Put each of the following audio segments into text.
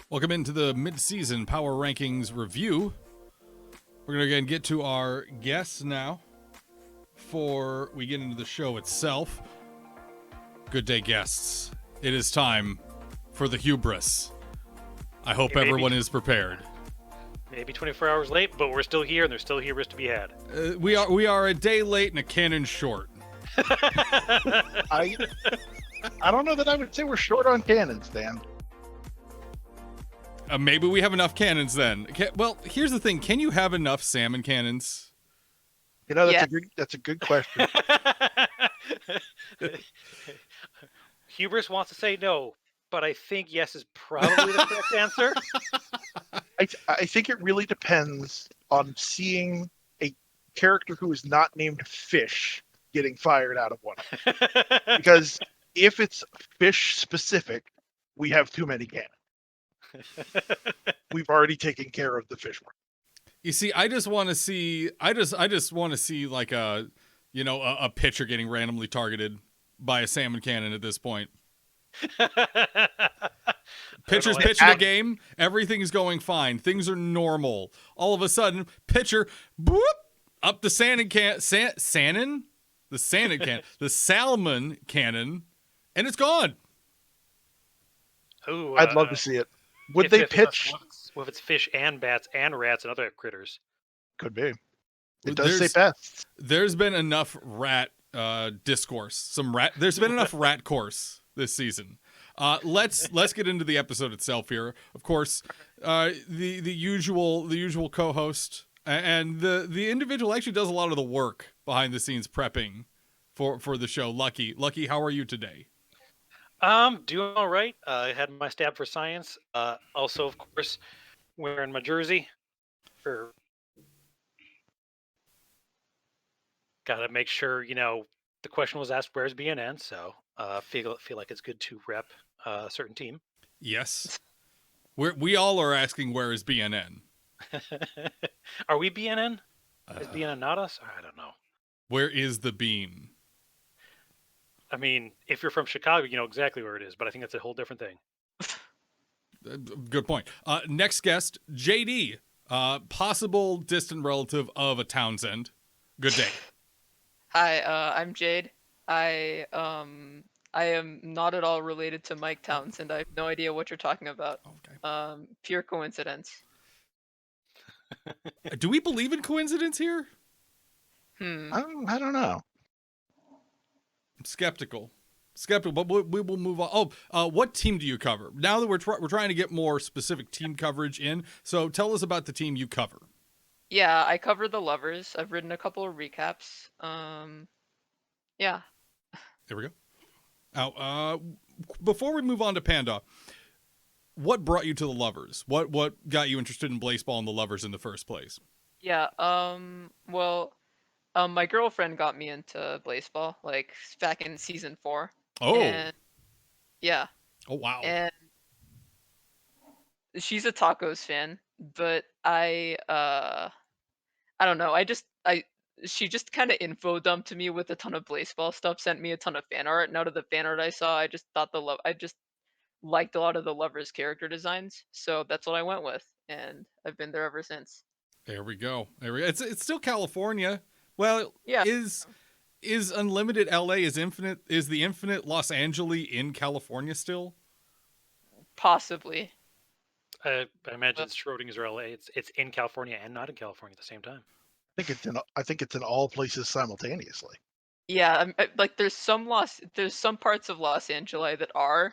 Welcome into the Midseason Power Rankings review. We're going to again get to our guests now before we get into the show itself. Good day, guests. It is time for the hubris. I hope everyone is prepared. Maybe 24 hours late, but we're still here, and there's still hubris to be had. We are a day late and a cannon short. I don't know that I would say we're short on cannons, Dan. Maybe we have enough cannons then. Well, here's the thing. Can you have enough salmon cannons? You know, that's a good question. Hubris wants to say no, but I think yes is probably the correct answer. I think it really depends on seeing a character who is not named Fish getting fired out of one. Because if it's fish specific, we have too many cannons. We've already taken care of the fish one. You see, I just want to see like a pitcher getting randomly targeted by a salmon cannon at this point. Pitcher's pitching a game, everything's going fine, things are normal. All of a sudden, pitcher boop up the salmon cannon, and it's gone. Ooh, I'd love to see it. Would they pitch? Well, if it's fish and bats and rats and other critters. Could be. It does say bats. There's been enough rat discourse. There's been enough rat course this season. Let's get into the episode itself here. Of course, the usual co-host and the individual actually does a lot of the work behind the scenes prepping for the show. Luckey, how are you today? Doing all right. I had my stab for science. Also, of course, wearing my jersey. Gotta make sure, the question was asked, where's BNN? So feel like it's good to rep a certain team. Yes. We all are asking, where is BNN? Are we BNN? Is BNN not us? I don't know. Where is the bean? I mean, if you're from Chicago, you know exactly where it is, but I think that's a whole different thing. Good point. Next guest, JD, possible distant relative of a Townsend. Good day. Hi, I'm Jade. I am not at all related to Mike Townsend. I have no idea what you're talking about. Okay. Pure coincidence. Do we believe in coincidence here? I don't know. I'm skeptical, but we will move on. What team do you cover? Now that we're trying to get more specific team coverage in, so tell us about the team you cover. Yeah, I cover the Lovers. I've written a couple of recaps. Yeah. There we go. Now, before we move on to Panda, what brought you to the Lovers? What got you interested in Blaseball and the Lovers in the first place? Yeah. Well, my girlfriend got me into Blaseball, like back in season 4. Oh. And, yeah. Oh wow. And she's a tacos fan, but I don't know. She just kind of info dumped to me with a ton of Blaseball stuff, sent me a ton of fan art, and out of the fan art I saw, I just liked a lot of the Lovers character designs, so that's what I went with, and I've been there ever since. There we go. It's still California. Well, yeah. Is Unlimited LA is the Infinite Los Angeles in California still? Possibly. I imagine it's Schrodinger's LA. It's in California and not in California at the same time. I think it's in all places simultaneously. Yeah, like there's some parts of Los Angeles that are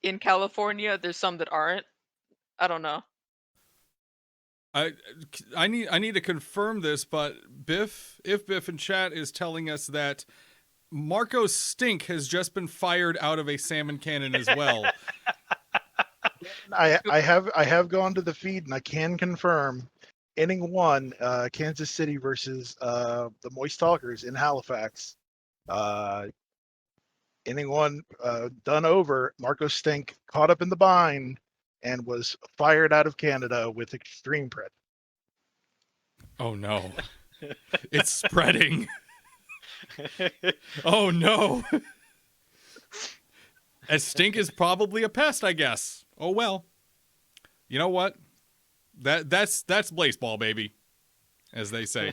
in California. There's some that aren't. I don't know. I need to confirm this, but Biff in chat is telling us that Marco Stink has just been fired out of a Salmon Canon as well. I have gone to the feed and I can confirm inning 1, Kansas City versus the Moist Talkers in Halifax. Inning 1 done over. Marco Stink caught up in the bind and was fired out of Canada with extreme pressure. Oh no. It's spreading. Oh no. As Stink is probably a pest, I guess. Oh well. You know what? That's Blaseball, baby, as they say.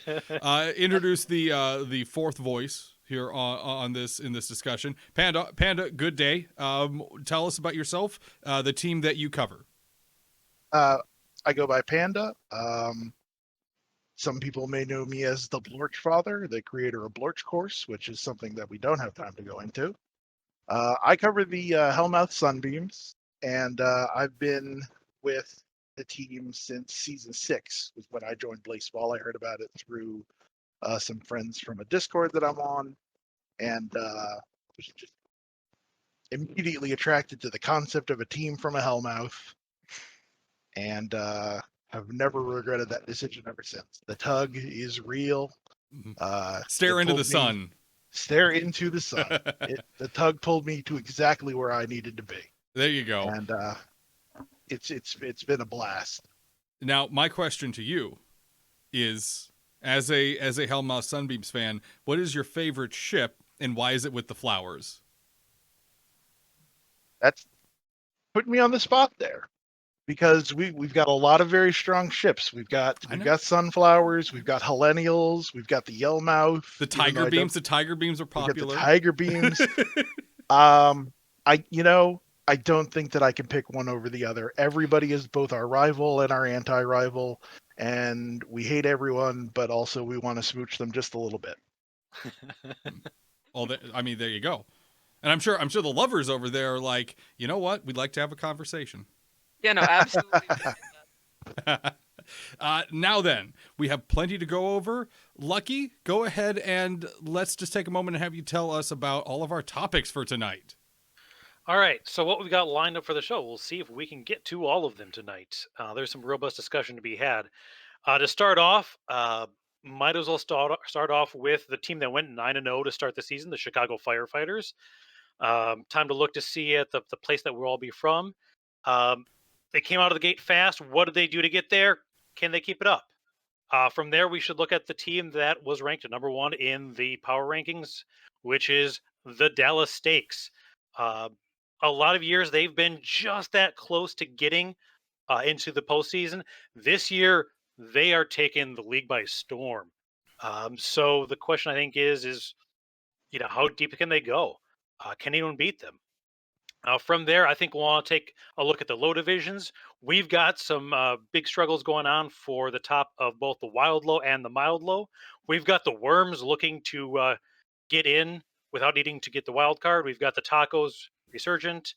Introduce the fourth voice here on this in this discussion. Panda, good day. Tell us about yourself, the team that you cover. I go by Panda. Some people may know me as the Blorch Father, the creator of Blorch Course, which is something that we don't have time to go into. I cover the Hellmouth Sunbeams, and I've been with the team since season 6 was when I joined Blaseball. I heard about it through some friends from a Discord that I'm on, and was just immediately attracted to the concept of a team from a Hellmouth, and have never regretted that decision ever since. The tug is real. Stare into the sun. Stare into the sun. The tug pulled me to exactly where I needed to be. There you go. And it's been a blast. Now, my question to you is, as a Hellmouth Sunbeams fan, what is your favorite ship, and why is it with the flowers? That's putting me on the spot there, because we've got a lot of very strong ships. We've got sunflowers, we've got Helenials, we've got the Yellmouth, the Tiger Beams. The Tiger Beams are popular. The Tiger Beams. I don't think that I can pick one over the other. Everybody is both our rival and our anti-rival, and we hate everyone, but also we want to smooch them just a little bit. There you go. And I'm sure the lovers over there are like, you know what? We'd like to have a conversation. Yeah, no, absolutely. Now then, we have plenty to go over. Luckey, go ahead and let's just take a moment and have you tell us about all of our topics for tonight. All right, so what we've got lined up for the show, we'll see if we can get to all of them tonight. There's some robust discussion to be had. To start off, might as well start off with the team that went 9-0 to start the season, the Chicago Firefighters. Time to look to see at the place that we'll all be from. They came out of the gate fast. What did they do to get there? Can they keep it up? From there, we should look at the team that was ranked at number 1 in the power rankings, which is the Dallas Stakes. A lot of years, they've been just that close to getting into the postseason. This year, they are taking the league by storm. So the question, I think, is how deep can they go? Can anyone beat them? From there, I think we'll want to take a look at the low divisions. We've got some big struggles going on for the top of both the Wild Low and the Mild Low. We've got the Worms looking to get in without needing to get the wild card. We've got the Tacos resurgent.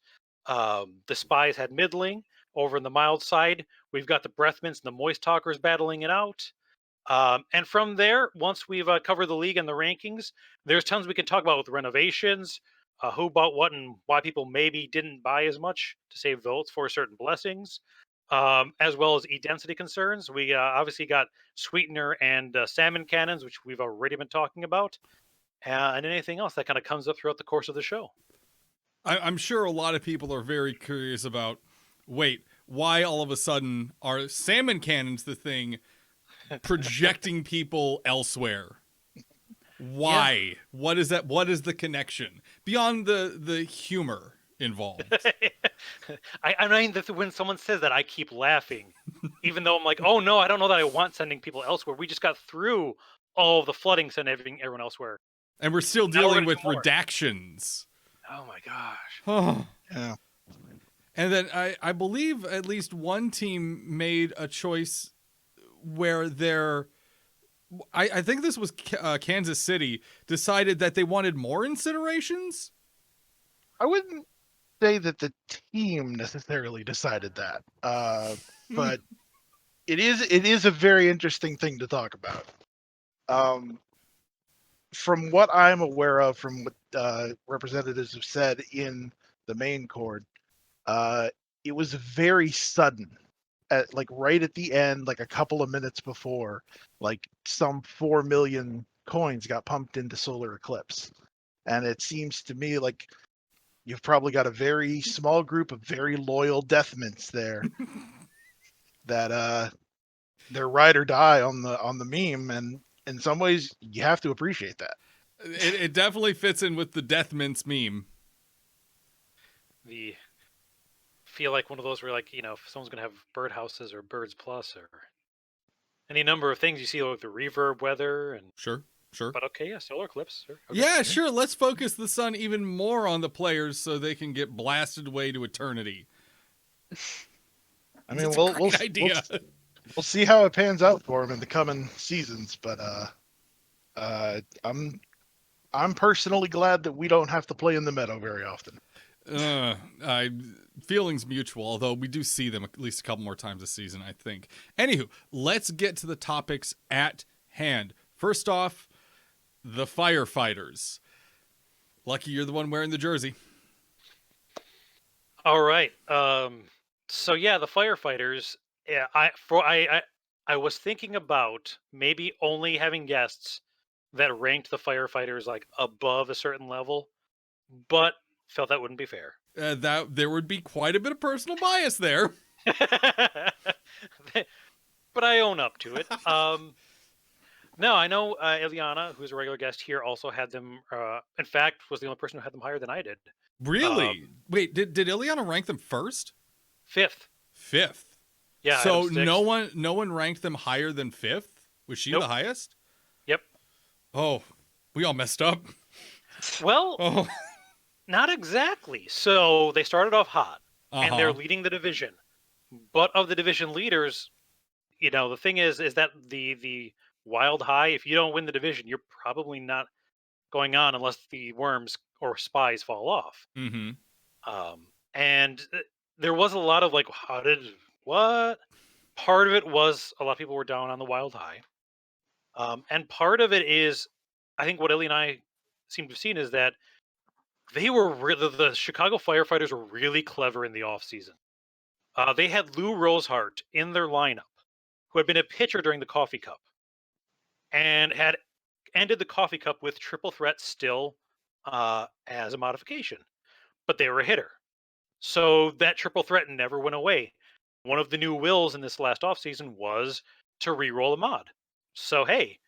The Spies had middling. Over in the mild side, we've got the Breath Mints and the Moist Talkers battling it out. And from there, once we've covered the league and the rankings, there's tons we can talk about with renovations, who bought what and why people maybe didn't buy as much to save votes for certain blessings, as well as e-density concerns. We obviously got Sweetener and Salmon Cannons, which we've already been talking about, and anything else that kind of comes up throughout the course of the show. I'm sure a lot of people are very curious about, why all of a sudden are Salmon Cannons the thing projecting people elsewhere? Why? Yeah. What is that? What is the connection beyond the humor involved? I mean, when someone says that, I keep laughing, even though I'm like, oh no, I don't know that I want sending people elsewhere. We just got through all of the flooding, sending everyone elsewhere, and we're still dealing with redactions. Oh my gosh. Yeah. And then I believe at least one team made a choice where I think this was Kansas City, decided that they wanted more incinerations. I wouldn't say that the team necessarily decided that, but it is a very interesting thing to talk about. From what I'm aware of, from what representatives have said in the main court, it was very sudden. Right at the end, like a couple of minutes before, like some 4 million coins got pumped into Solar Eclipse. And it seems to me like you've probably got a very small group of very loyal death mints there that they're ride or die on the meme, and in some ways you have to appreciate that. It definitely fits in with the death mints meme. The feel like one of those where, like, if someone's gonna have birdhouses or birds plus or any number of things you see, like the reverb weather and. Sure. But okay, yeah, solar eclipse. Sure. Okay. Yeah, sure. Let's focus the sun even more on the players so they can get blasted away to eternity. I mean, It's a we'll great idea. we'll see how it pans out for him in the coming seasons, but I'm personally glad that we don't have to play in the meadow very often. Feelings mutual, although we do see them at least a couple more times this season, I think. Anywho, let's get to the topics at hand. First off, the firefighters. Lucky you're the one wearing the jersey. All right. So yeah, the firefighters. Yeah, I was thinking about maybe only having guests that ranked the firefighters like above a certain level, but felt that wouldn't be fair. That there would be quite a bit of personal bias there. But I own up to it. No, I know Ileana, who's a regular guest here, also had them. In fact, was the only person who had them higher than I did. Really? Wait, did Ileana rank them first? Fifth. Yeah. So no one ranked them higher than fifth? Was she Nope. the highest? Yep. Oh, we all messed up. Well, Oh. not exactly. So they started off hot, and they're Uh-huh. leading the division. But of the division leaders, the thing is that the wild high, if you don't win the division, you're probably not going on unless the worms or spies fall off. Mm-hmm. And there was a lot of like, what? Part of it was a lot of people were down on the wild high. And part of it is, I think what Ellie and I seem to have seen is that they were the Chicago firefighters were really clever in the offseason. They had Lou Rosehart in their lineup, who had been a pitcher during the Coffee Cup, and had ended the Coffee Cup with triple threat still as a modification, but they were a hitter. So that triple threat never went away. One of the new wills in this last offseason was to re-roll a mod. So hey,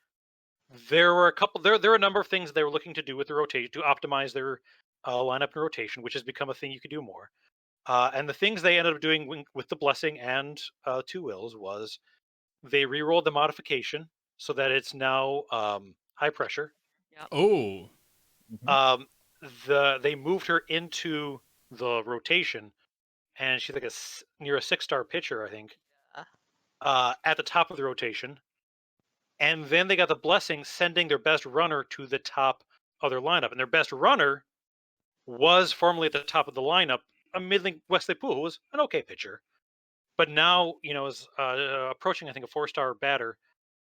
there were a number of things they were looking to do with the rotation to optimize their lineup and rotation, which has become a thing you could do more. And the things they ended up doing with the blessing and two wills was they re-rolled the modification so that it's now high pressure. Oh. They moved her into the rotation, and she's like near a 6-star pitcher, I think. At the top of the rotation, and then they got the blessing sending their best runner to the top of their lineup, and their best runner was formerly at the top of the lineup, a middling Wesley Poole, who was an okay pitcher, but now is approaching, I think, a 4-star batter,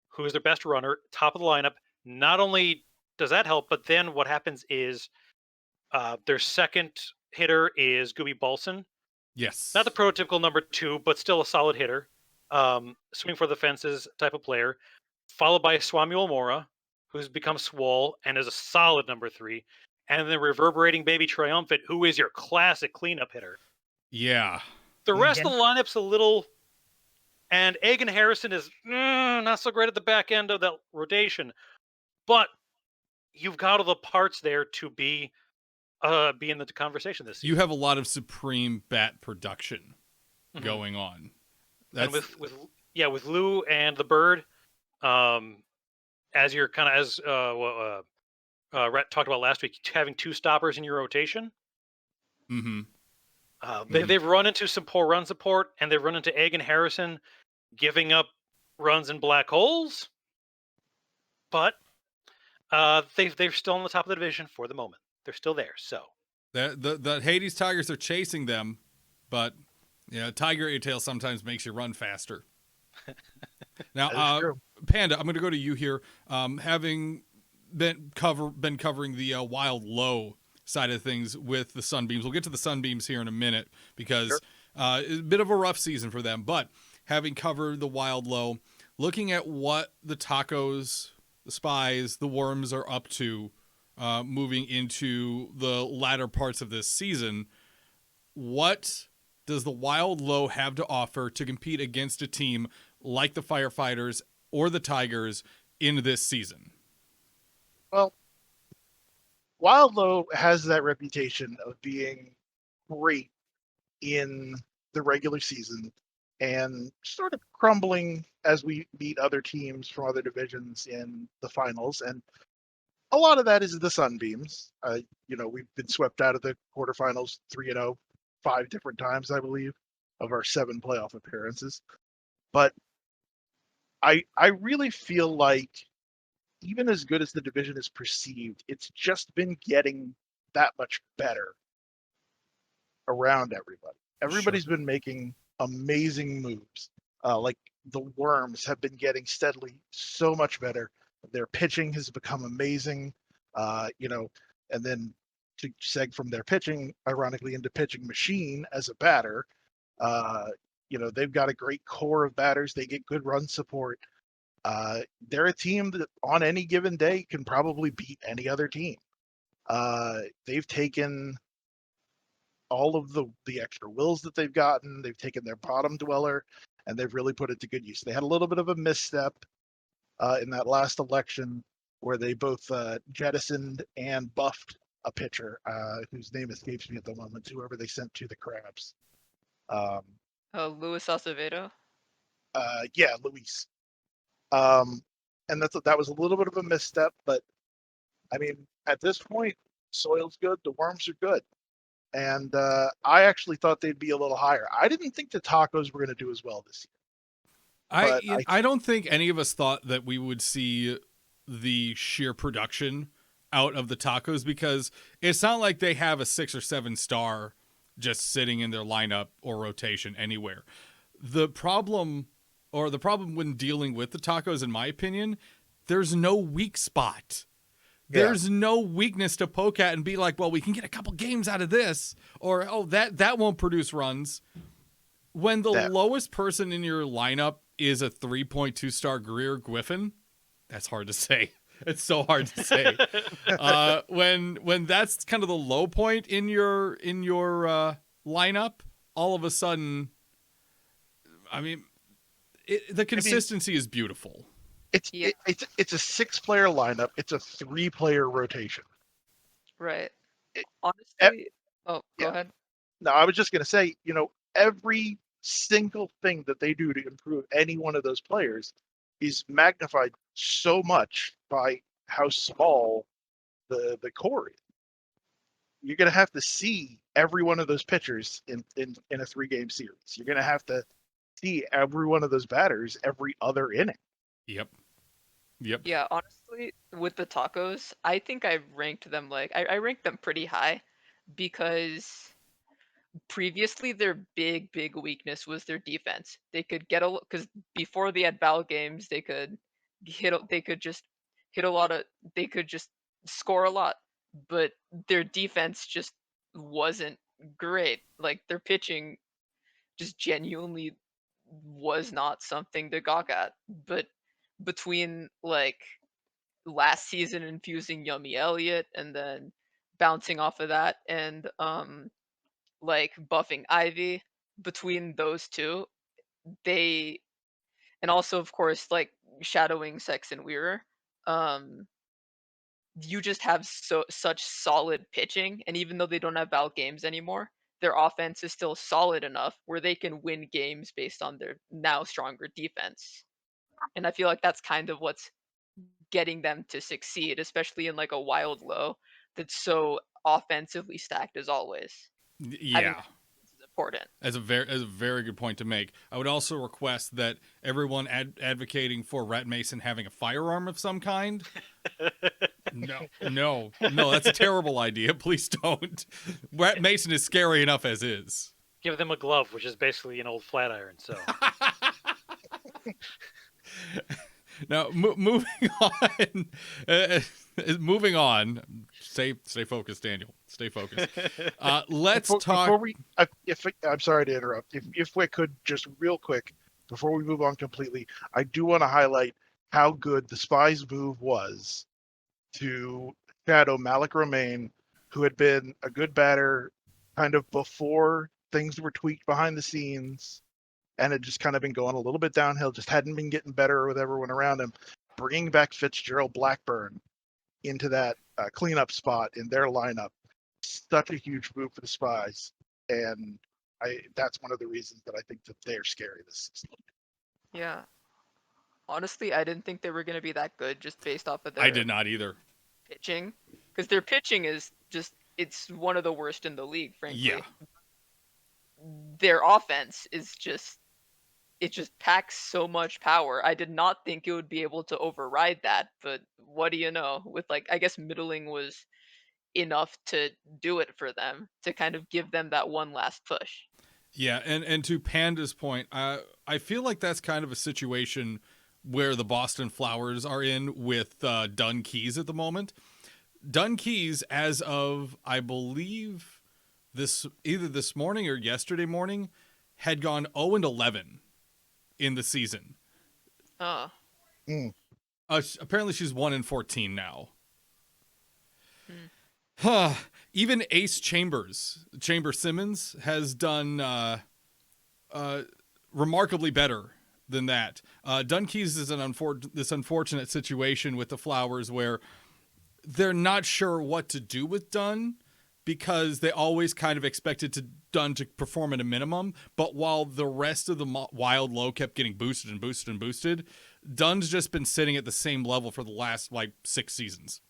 who is their best runner, top of the lineup. Not only does that help, but then what happens is their second hitter is Gooby Balson. Yes. Not the prototypical number 2, but still a solid hitter. Swing for the fences type of player. Followed by Swamuel Mora, who's become swole and is a solid number 3. And then reverberating baby triumphant, who is your classic cleanup hitter. Yeah. The rest of the lineup's a little... And Egan Harrison is not so great at the back end of that rotation. But you've got all the parts there to be in the conversation this season. You have a lot of supreme bat production going on. That's... And with Lou and the Bird, as you're kind of Rhett talked about last week, having 2 stoppers in your rotation. Mm-hmm. They've run into some poor run support, and they've run into Egan Harrison giving up runs in black holes. But they're still on the top of the division for the moment. They're still there. So the Hades Tigers are chasing them, but Tiger A-tail sometimes makes you run faster. Now, Panda, I'm going to go to you here. Having been covering the Wild Low side of things with the Sunbeams. We'll get to the Sunbeams here in a minute because it's a bit of a rough season for them. But having covered the Wild Low, looking at what the Tacos, the Spies, the Worms are up to moving into the latter parts of this season, what does the Wild Low have to offer to compete against a team like the Firefighters or the Tigers in this season? Well, Wild Low has that reputation of being great in the regular season and sort of crumbling as we beat other teams from other divisions in the finals. And a lot of that is the Sunbeams. We've been swept out of the quarterfinals 3-0 5 different times, I believe, of our 7 playoff appearances. But I really feel like even as good as the division is perceived, it's just been getting that much better around everybody. Everybody's been making amazing moves. Like the Worms have been getting steadily so much better. Their pitching has become amazing. And then to seg from their pitching, ironically, into pitching machine as a batter, they've got a great core of batters. They get good run support. They're a team that on any given day can probably beat any other team. They've taken all of the extra wills that they've gotten. They've taken their bottom dweller and they've really put it to good use. They had a little bit of a misstep in that last election where they both jettisoned and buffed a pitcher whose name escapes me at the moment, whoever they sent to the Crabs. Luis Acevedo. Yeah, Luis. And that was a little bit of a misstep, but I mean, at this point, soil's good, the Worms are good. And I actually thought they'd be a little higher. I didn't think the Tacos were going to do as well this year. I don't think any of us thought that we would see the sheer production out of the Tacos because it's not like they have a 6 or 7 star just sitting in their lineup or rotation anywhere. The problem when dealing with the Tacos, in my opinion, there's no weak spot. There's no weakness to poke at and be like, well, we can get a couple games out of this, or that won't produce runs. When the lowest person in your lineup is a 3.2 star Greer Griffin, that's hard to say. It's so hard to say. When that's kind of the low point in your lineup, all of a sudden, I mean, the consistency is beautiful. It's a 6-player lineup. It's a 3-player rotation. Right. Honestly, go ahead. No, I was just going to say, every single thing that they do to improve any one of those players is magnified so much by how small the core is. You're going to have to see every one of those pitchers in a 3-game series. You're going to have to see every one of those batters every other inning. Yep. Yeah, honestly, with the Tacos, I think I ranked them I ranked them pretty high because previously their big weakness was their defense. They could get because before they had Val games, they could just score a lot, but their defense just wasn't great. Like their pitching just genuinely was not something to gawk at. But between last season infusing Yummy Elliott and then bouncing off of that and buffing Ivy, between those two, they and also of course shadowing Sexton Weaver, you just have such solid pitching, and even though they don't have Val games anymore, their offense is still solid enough where they can win games based on their now stronger defense. And I feel like that's kind of what's getting them to succeed, especially in a Wild Low that's so offensively stacked as always. Yeah. Is important. As a very good point to make. I would also request that everyone advocating for Rat Mason having a firearm of some kind. No, that's a terrible idea. Please don't. Rat Mason is scary enough as is. Give them a glove, which is basically an old flat iron. So. Now, moving on. Moving on. Stay focused, Daniel. Stay focused. Let's talk. I'm sorry to interrupt. If we could just real quick before we move on completely, I do want to highlight how good the Spies move was to shadow Malik Romaine, who had been a good batter kind of before things were tweaked behind the scenes and had just kind of been going a little bit downhill, just hadn't been getting better with everyone around him. Bringing back Fitzgerald Blackburn into that cleanup spot in their lineup, such a huge move for the Spies. And That's one of the reasons that I think that they're scary this season. Yeah. Honestly, I didn't think they were going to be that good just based off of I their did not either. pitching. Because their pitching is just, it's one of the worst in the league, frankly. Yeah. Their offense is just, it just packs so much power. I did not think it would be able to override that, but what do you know? With like, I guess middling was enough to do it for them, to kind of give them that one last push. Yeah, and to Panda's point, I feel like that's kind of a situation where the Boston Flowers are in with Dunn Keys at the moment. Dunn Keys, as of I believe either this morning or yesterday morning, had gone 0-11 in the season. Apparently, she's 1-14 now. Even Ace Chamber Simmons has done remarkably better than that. Dunn Keys is this unfortunate situation with the Flowers where they're not sure what to do with Dunn because they always kind of expected Dunn to perform at a minimum. But while the rest of the Wild Low kept getting boosted and boosted and boosted, Dunn's just been sitting at the same level for the last 6 seasons.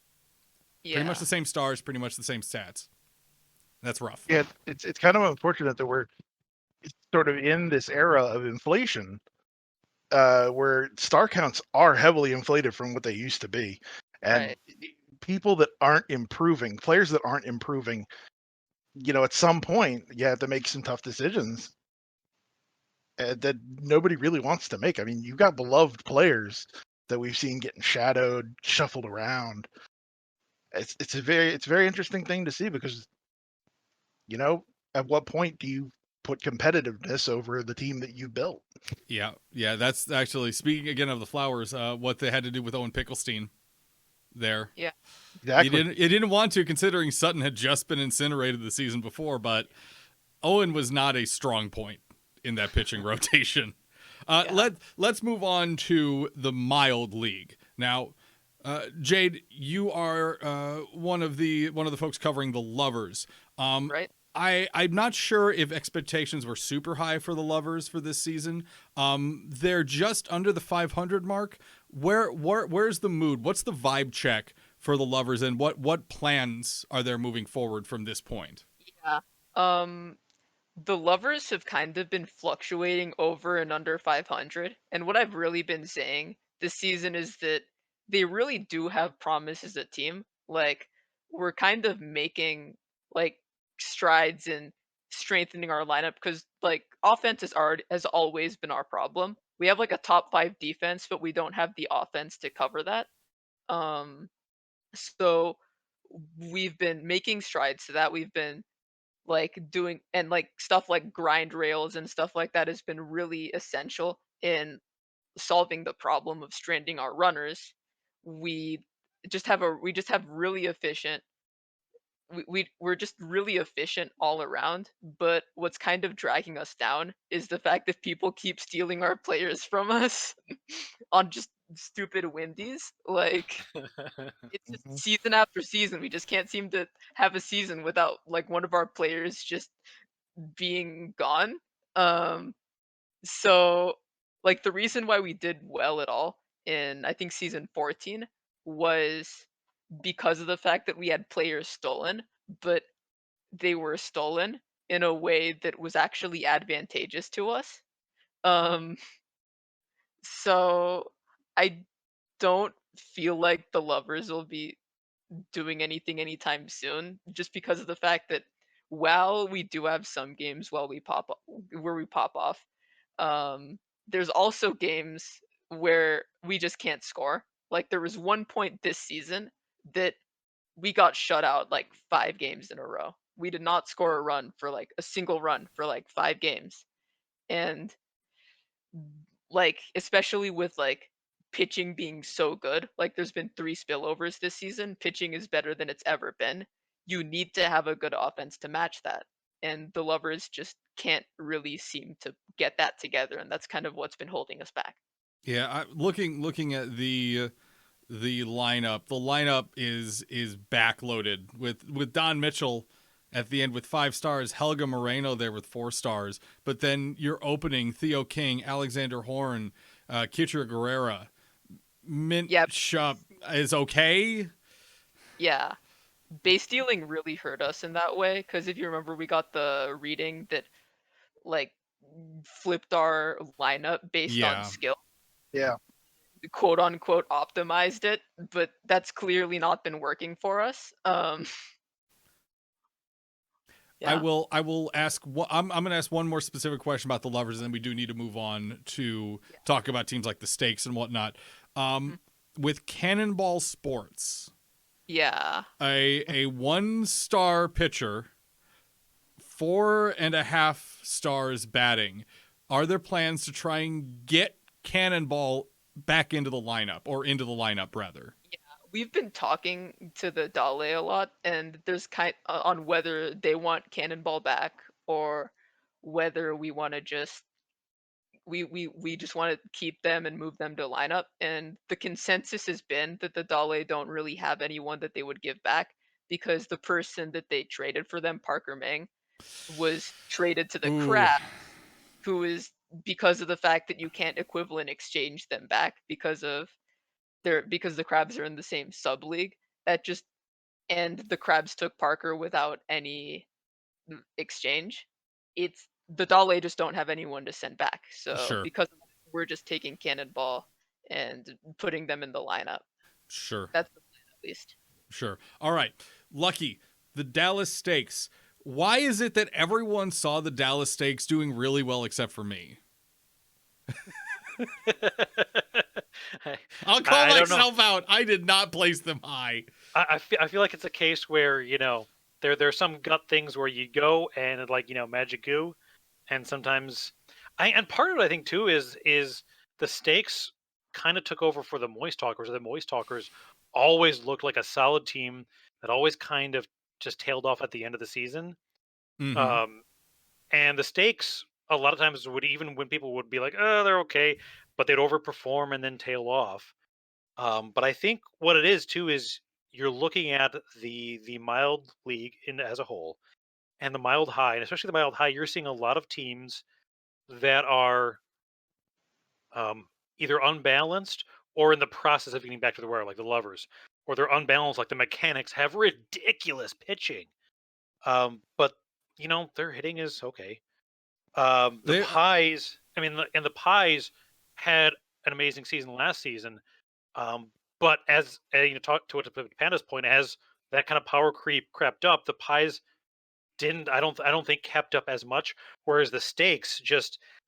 Yeah. Pretty much the same stars, pretty much the same stats. That's rough. Yeah, it's kind of unfortunate that we're sort of in this era of inflation where star counts are heavily inflated from what they used to be. And people that aren't improving, players that aren't improving, at some point, you have to make some tough decisions that nobody really wants to make. I mean, you've got beloved players that we've seen getting shadowed, shuffled around. It's a very interesting thing to see because, at what point do you put competitiveness over the team that you built? Yeah. That's actually, speaking again of the Flowers, what they had to do with Owen Pickelstein there. Yeah, exactly. He didn't want to, considering Sutton had just been incinerated the season before, but Owen was not a strong point in that pitching rotation. Let's move on to the mild league now. Jade, you are one of the folks covering the Lovers. right. I'm not sure if expectations were super high for the Lovers for this season. They're just under the 500 mark. Where's the mood? What's the vibe check for the Lovers, and what plans are there moving forward from this point? Yeah. The Lovers have kind of been fluctuating over and under 500, and what I've really been saying this season is that they really do have promise as a team. Like, we're kind of making strides in strengthening our lineup because offense has always been our problem. We have a top 5 defense, but we don't have the offense to cover that. So we've been making strides to that. We've been doing, and stuff like grind rails and stuff like that has been really essential in solving the problem of stranding our runners. We just have really efficient, we're just really efficient all around, but what's kind of dragging us down is the fact that people keep stealing our players from us on just stupid windies. It's just Mhm. season after season, we just can't seem to have a season without one of our players just being gone. So the reason why we did well at all in, I think, season 14 was because of the fact that we had players stolen, but they were stolen in a way that was actually advantageous to us. Um, so I don't feel like the Lovers will be doing anything anytime soon, just because of the fact that while we do have some games where we pop off, there's also games where we just can't score. Like, there was one point this season that we got shut out 5 games in a row. We did not score a single run for 5 games. And especially with pitching being so good, there's been 3 spillovers this season. Pitching is better than it's ever been. You need to have a good offense to match that. And the Lovers just can't really seem to get that together, and that's kind of what's been holding us back. Yeah, looking at the lineup. The lineup is backloaded with Don Mitchell at the end with 5 stars, Helga Moreno there with 4 stars, but then you're opening Theo King, Alexander Horn, Kitra Guerrera, Mint Yep. Shop is okay. Yeah. Base stealing really hurt us in that way, because if you remember, we got the reading that like flipped our lineup based on Yeah. skill, Yeah. quote unquote optimized it, but that's clearly not been working for us. I Yeah. will ask. I'm going to ask one more specific question about the lovers, and then we do need to move on to talk about teams like the Stakes and whatnot. With Cannonball Sports, Yeah. a 1-star pitcher, 4.5 stars batting. Are there plans to try and get Cannonball back into the lineup, or into the lineup rather? We've been talking to the Dale a lot, and there's on whether they want Cannonball back, or whether we want to just we just want to keep them and move them to lineup. And the consensus has been that the Dale don't really have anyone that they would give back, because the person that they traded for them, Parker Ming, was traded to the Ooh. Crab, who is, because of the fact that you can't equivalent exchange them back because the Crabs are in the same sub league. That just And the Crabs took Parker without any exchange. It's the Dale just don't have anyone to send back. So Sure. because of that, we're just taking Cannonball and putting them in the lineup. Sure. That's the plan, at least. Sure. All right. Lucky, the Dallas Stakes. Why is it that everyone saw the Dallas Stakes doing really well except for me? I'll call I don't know. myself out. I did not place them high. I feel like it's a case where there's some gut things where you go and magic goo, and sometimes and part of it I think too is the Stakes kind of took over for the Moist Talkers. The Moist Talkers always looked like a solid team that always kind of just tailed off at the end of the season. Mm-hmm. And the Stakes a lot of times would, even when people would be like, oh, they're okay, but they'd overperform and then tail off. But I think what it is too is you're looking at the mild league as a whole, and the mild high, and especially the mild high. You're seeing a lot of teams that are either unbalanced or in the process of getting back to the wire, like the Lovers, or they're unbalanced, like the Mechanics have ridiculous pitching. But their hitting is okay. The Pies, and the Pies had an amazing season last season. But as talk to Panda's point, as that kind of power creep crept up, the Pies didn't. I don't think kept up as much. Whereas the Stakes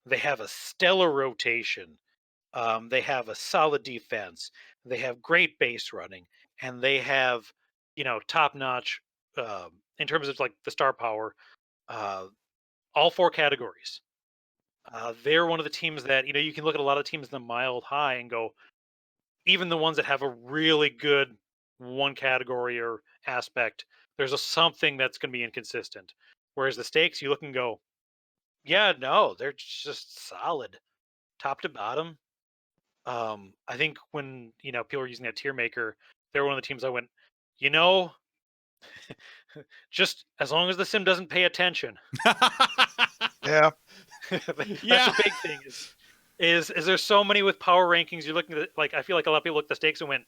they have a stellar rotation. They have a solid defense. They have great base running, and they have top notch in terms of like the star power. All 4 categories. They're one of the teams that you can look at a lot of teams in the mild high and go, even the ones that have a really good one category or aspect, there's something that's going to be inconsistent. Whereas the Stakes, you look and go, yeah, no, they're just solid, top to bottom. I think when people are using that tier maker, they're one of the teams I went, just as long as the sim doesn't pay attention. Yeah. That's a big thing. Is there so many with power rankings? You're looking at, like, I feel like a lot of people look at the Stakes and went,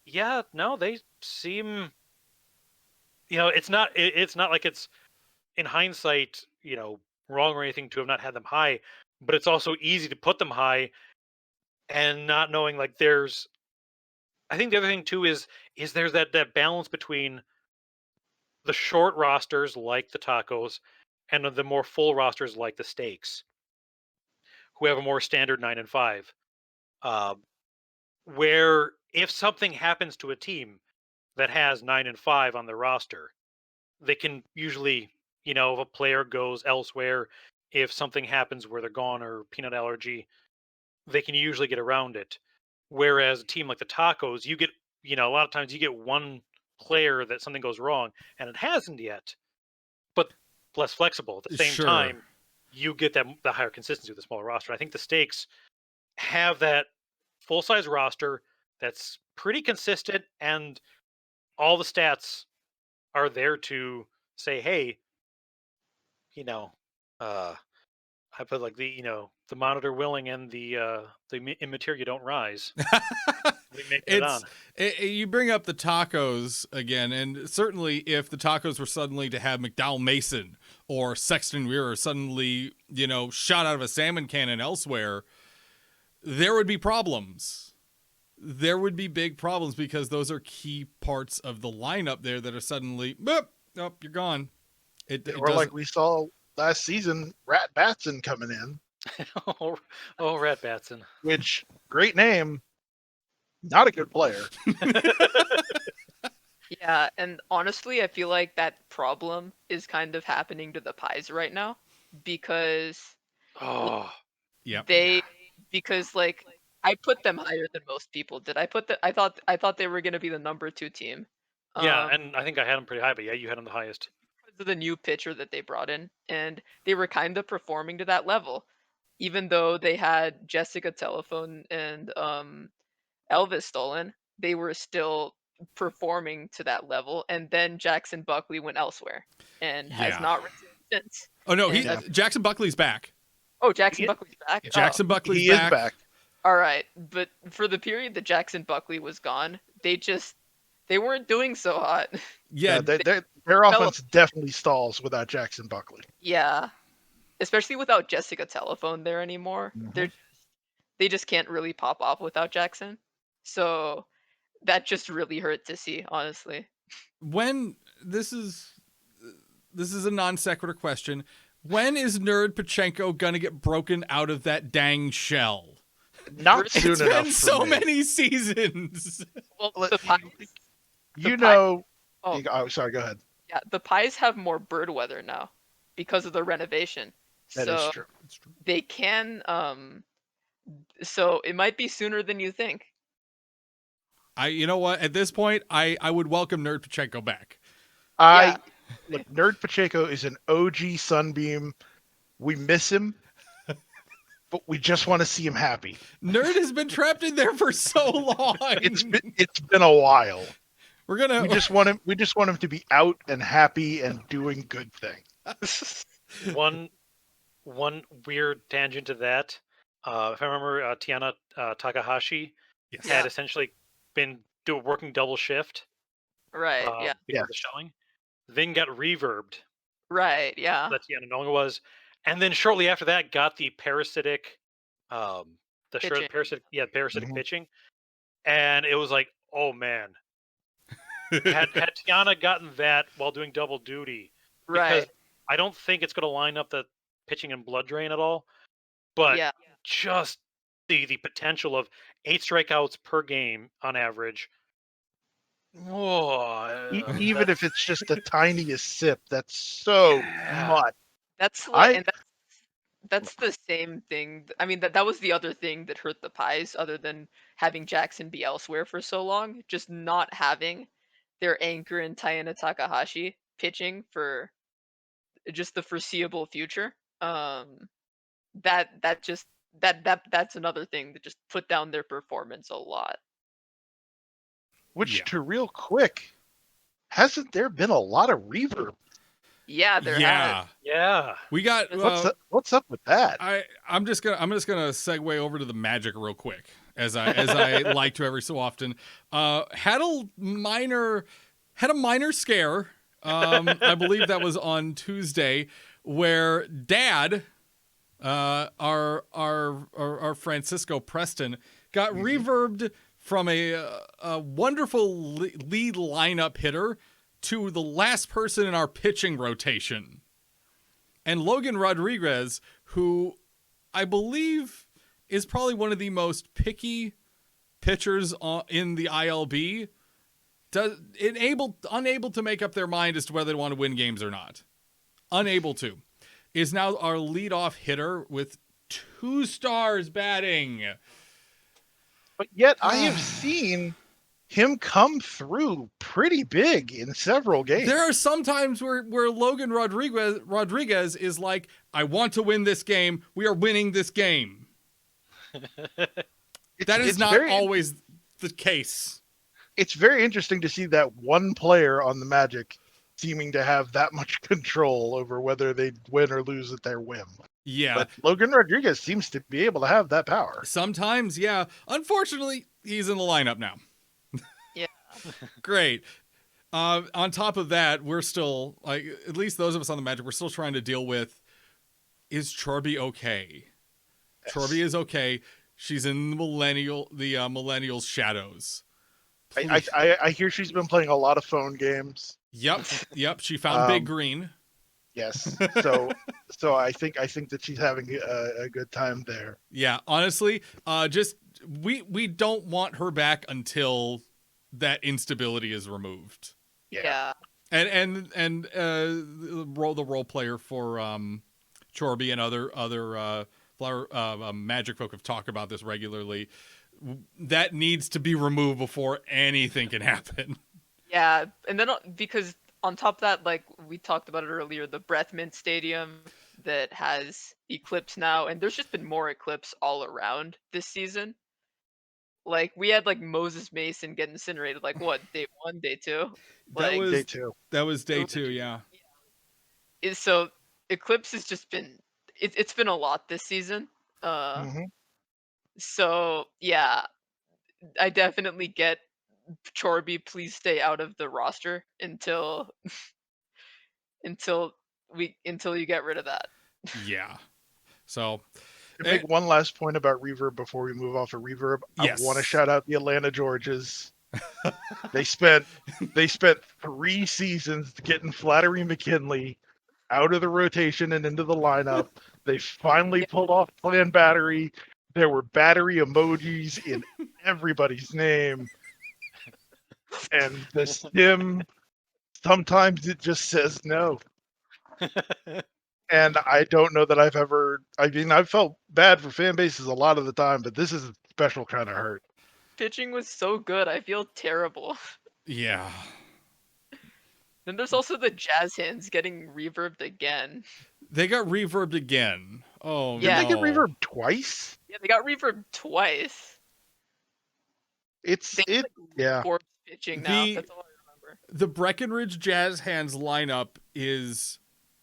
yeah, no, they seem, it's not like it's in hindsight, wrong or anything to have not had them high, but it's also easy to put them high and not knowing, like, I think the other thing too is there's that balance between the short rosters like the Tacos and the more full rosters like the Stakes, who have a more standard 9 and 5. Where if something happens to a team that has 9 and 5 on their roster, they can usually, if a player goes elsewhere, if something happens where they're gone or peanut allergy, they can usually get around it. Whereas a team like the Tacos, you get, a lot of times you get one player that something goes wrong, and it hasn't yet, but less flexible. At the same Sure. time, you get the higher consistency with the smaller roster. I think the Stakes have that full size roster that's pretty consistent, and all the stats are there to say, hey, I put like the monitor willing and the immaterial don't rise. We make it on. You bring up the tacos again, and certainly if the tacos were suddenly to have McDowell Mason or Sexton Weir suddenly, shot out of a salmon cannon elsewhere, there would be problems. There would be big problems because those are key parts of the lineup there that are suddenly, boop, nope, you're gone. Or like we saw last season, Rat Batson coming in. oh, Rat Batson. Which, great name, not a good player. Yeah, and honestly, I feel like that problem is kind of happening to the Pies right now because Oh, yeah. Because like I put them higher than most people did. I thought they were going to be the number 2 team. yeah, and I think I had them pretty high, but yeah, you had them the highest. Because of the new pitcher that they brought in, and they were kind of performing to that level, even though they had Jessica Telephone and Elvis stolen. They were still performing to that level, and then Jackson Buckley went elsewhere and has not returned since. Oh no, And, Jackson Buckley's back. Oh, Jackson Buckley's back. Jackson Buckley's He back. is back. All right, but for the period that Jackson Buckley was gone, they weren't doing so hot. Yeah, their offense definitely stalls without Jackson Buckley. Yeah, especially without Jessica Telephone there anymore. Mhm. They just can't really pop off without Jackson. So that just really hurt to see, honestly. when this is a non sequitur question. When is Nerd Pachenko gonna get broken out of that dang shell? Not soon It's enough. been for so me. many seasons. Well, Let- the Pies. You the know. Oh. Oh, sorry. Go ahead. Yeah, the Pies have more bird weather now because of the renovation. That so is true. they can so it might be sooner than you think. You know what? At this point, I would welcome Nerd Pachenko back. Look, Nerd Pacheco is an OG Sunbeam. We miss him, but we just want to see him happy. Nerd has been trapped in there for so long. It's been a while. We're gonna. We just want him to be out and happy and doing good things. One weird tangent to that. If I remember, Tiana Takahashi Yes. had essentially been working double shift. Right, yeah. Because of the showing. Then got reverbed. Right, yeah. That Tiana no longer was, and then shortly after that got the parasitic, Pitching. parasitic Mhm. pitching, and it was like, oh man, had Tiana gotten that while doing double duty, because Right. I don't think it's going to line up the pitching and blood drain at all, but Yeah. just the potential of 8 strikeouts per game on average. Oh, Even if it's just the tiniest sip, that's so much. That's like, and that's the same thing. I mean, that was the other thing that hurt the Pies, other than having Jackson be elsewhere for so long. Just not having their anchor in Tiana Takahashi pitching for just the foreseeable future. That's another thing that just put down their performance a lot. Which, Yeah. to real quick, hasn't there been a lot of reverb? Yeah, there has. Yeah. We got. What's up with that? I'm just gonna segue over to the Magic real quick, as I like to every so often. Had a minor scare. I believe that was on Tuesday, where Dad, our Francisco Preston, got reverbed from a wonderful lead lineup hitter to the last person in our pitching rotation. And Logan Rodriguez, who I believe is probably one of the most picky pitchers in the ILB, unable to make up their mind as to whether they want to win games or not. Unable to. Is now our leadoff hitter with 2 stars batting. But yet I have seen him come through pretty big in several games. There are some times where Logan Rodriguez is like, I want to win this game. We are winning this game. That is not always the case. It's very interesting to see that one player on the Magic seeming to have that much control over whether they win or lose at their whim. Yeah. But Logan Rodriguez seems to be able to have that power. Sometimes, yeah. Unfortunately, he's in the lineup now. Yeah. Great. On top of that, we're still, like, at least those of us on the Magic, we're still trying to deal with, is Chorby okay? Yes. Chorby is okay. She's in the millennials' shadows. I hear she's been playing a lot of phone games. Yep. She found Big Green. Yes. So I think that she's having a good time there. Yeah, honestly, just we don't want her back until that instability is removed. Yeah. And the role player for Chorby and other flower magic folk have talked about this regularly. That needs to be removed before anything can happen. Yeah, and then because on top of that, like we talked about it earlier, the Breath Mint Stadium that has Eclipse now, and there's just been more Eclipse all around this season. Like we had like Moses Mason get incinerated, like what, day 1, day 2? Like, Day 2. That was day 2, yeah. So Eclipse has just been it's been a lot this season. So yeah, I definitely get Chorby, please stay out of the roster until you get rid of that. Yeah. So To make one last point about Reverb before we move off of Reverb, yes. I want to shout out the Atlanta Georges. They spent 3 seasons getting Flattery McKinley out of the rotation and into the lineup. They finally pulled off Plan Battery. There were battery emojis in everybody's name. And the sim, sometimes it just says no. And I don't know that I've felt bad for fan bases a lot of the time, but this is a special kind of hurt. Pitching was so good, I feel terrible. Yeah. Then there's also the Jazz Hands getting reverbed again. They got reverbed again. Oh, Yeah. Did they get reverbed twice? Yeah, they got reverbed twice. Yeah. Corpse pitching now. That's all I remember. The Breckenridge Jazz Hands lineup is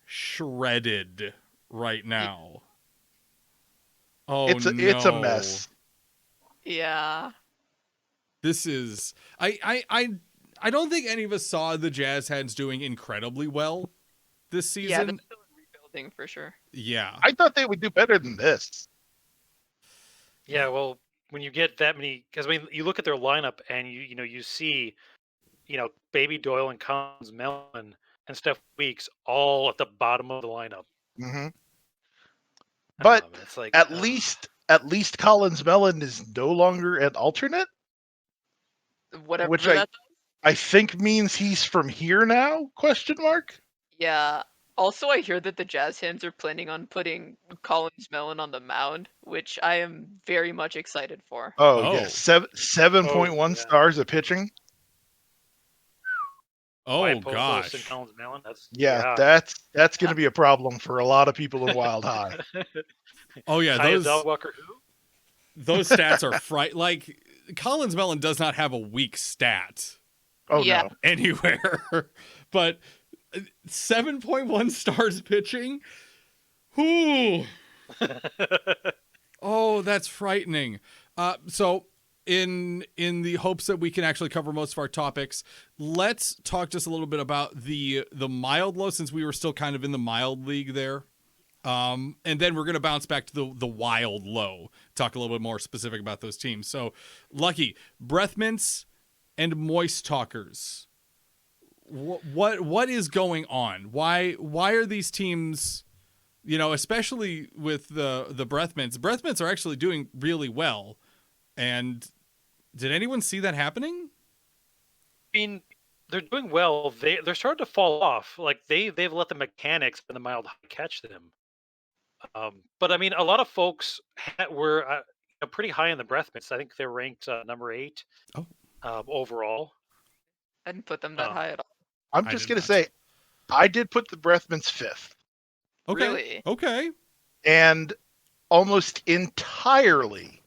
shredded right now. Oh, it's a mess. Yeah. This is I don't think any of us saw the Jazz Hands doing incredibly well this season. Yeah, they're still rebuilding for sure. Yeah. I thought they would do better than this. Yeah, well, when you get that many, because when you look at their lineup and you see, Baby Doyle and Collins Mellon and Steph Weeks all at the bottom of the lineup. Mm-hmm. But it's like, at least Collins Mellon is no longer an alternate. Whatever which that I think means he's from here now? ? Yeah. Also, I hear that the Jazz Hands are planning on putting Collins Mellon on the mound, which I am very much excited for. Oh. Yes, 7.1 stars of pitching. Oh gosh. And Collins Mellon, that's going to be a problem for a lot of people in Wild High. Oh yeah, those Walker who? Those stats are like Collins Mellon does not have a weak stat. Oh yeah. No. Anywhere. But 7.1 stars pitching? Whoo. Oh, that's frightening. So in the hopes that we can actually cover most of our topics, let's talk just a little bit about the mild low, since we were still kind of in the mild league there. And then we're going to bounce back to the wild low, talk a little bit more specific about those teams. So Luckey, breath mints and moist talkers. What is going on? Why are these teams, especially with the breath mints? Breath mints are actually doing really well. And did anyone see that happening? I mean, they're doing well. They're starting to fall off. Like they've let the mechanics and the mild high catch them. But I mean, a lot of folks were pretty high in the breath mints. I think they're ranked number 8 overall. I didn't put them that high at all. I'm just going to say, I did put the breath mints 5th. Okay. Really? Okay. And almost entirely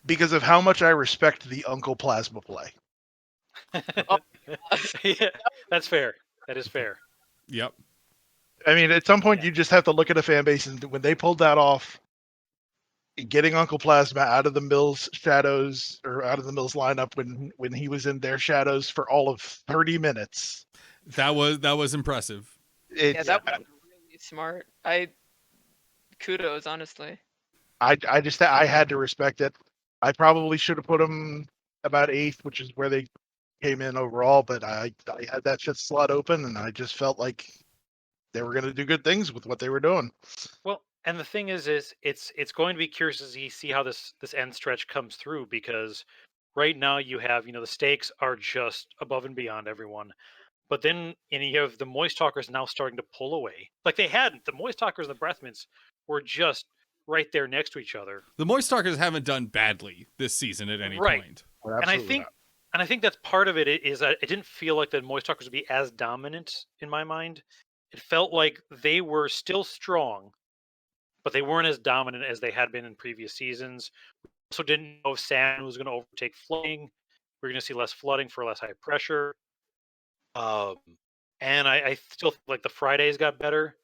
because of how much I respect the Uncle Plasma play. Yeah, that's fair. That is fair. Yep. I mean, at some point, Yeah. you just have to look at a fan base, and when they pulled that off, getting Uncle Plasma out of the Mills shadows or out of the Mills lineup when he was in their shadows for all of 30 minutes. That was impressive. Yeah, that was really smart. Kudos, honestly. I had to respect it. I probably should have put him about 8th, which is where they came in overall, but I had that 5th slot open, and I just felt like they were going to do good things with what they were doing. Well, and the thing is it's going to be curious to see how this end stretch comes through, because right now you have, the stakes are just above and beyond everyone. But then you have the Moist Talkers now starting to pull away. Like they hadn't. The Moist Talkers and the Breath Mints were just right there next to each other. The Moist Talkers haven't done badly this season at any Right. point. And I think that's part of it is that it didn't feel like the Moist Talkers would be as dominant in my mind. It felt like they were still strong, but they weren't as dominant as they had been in previous seasons. We also didn't know if Salmon was going to overtake flooding. We are going to see less flooding for less high pressure. And I still think like the Fridays got better.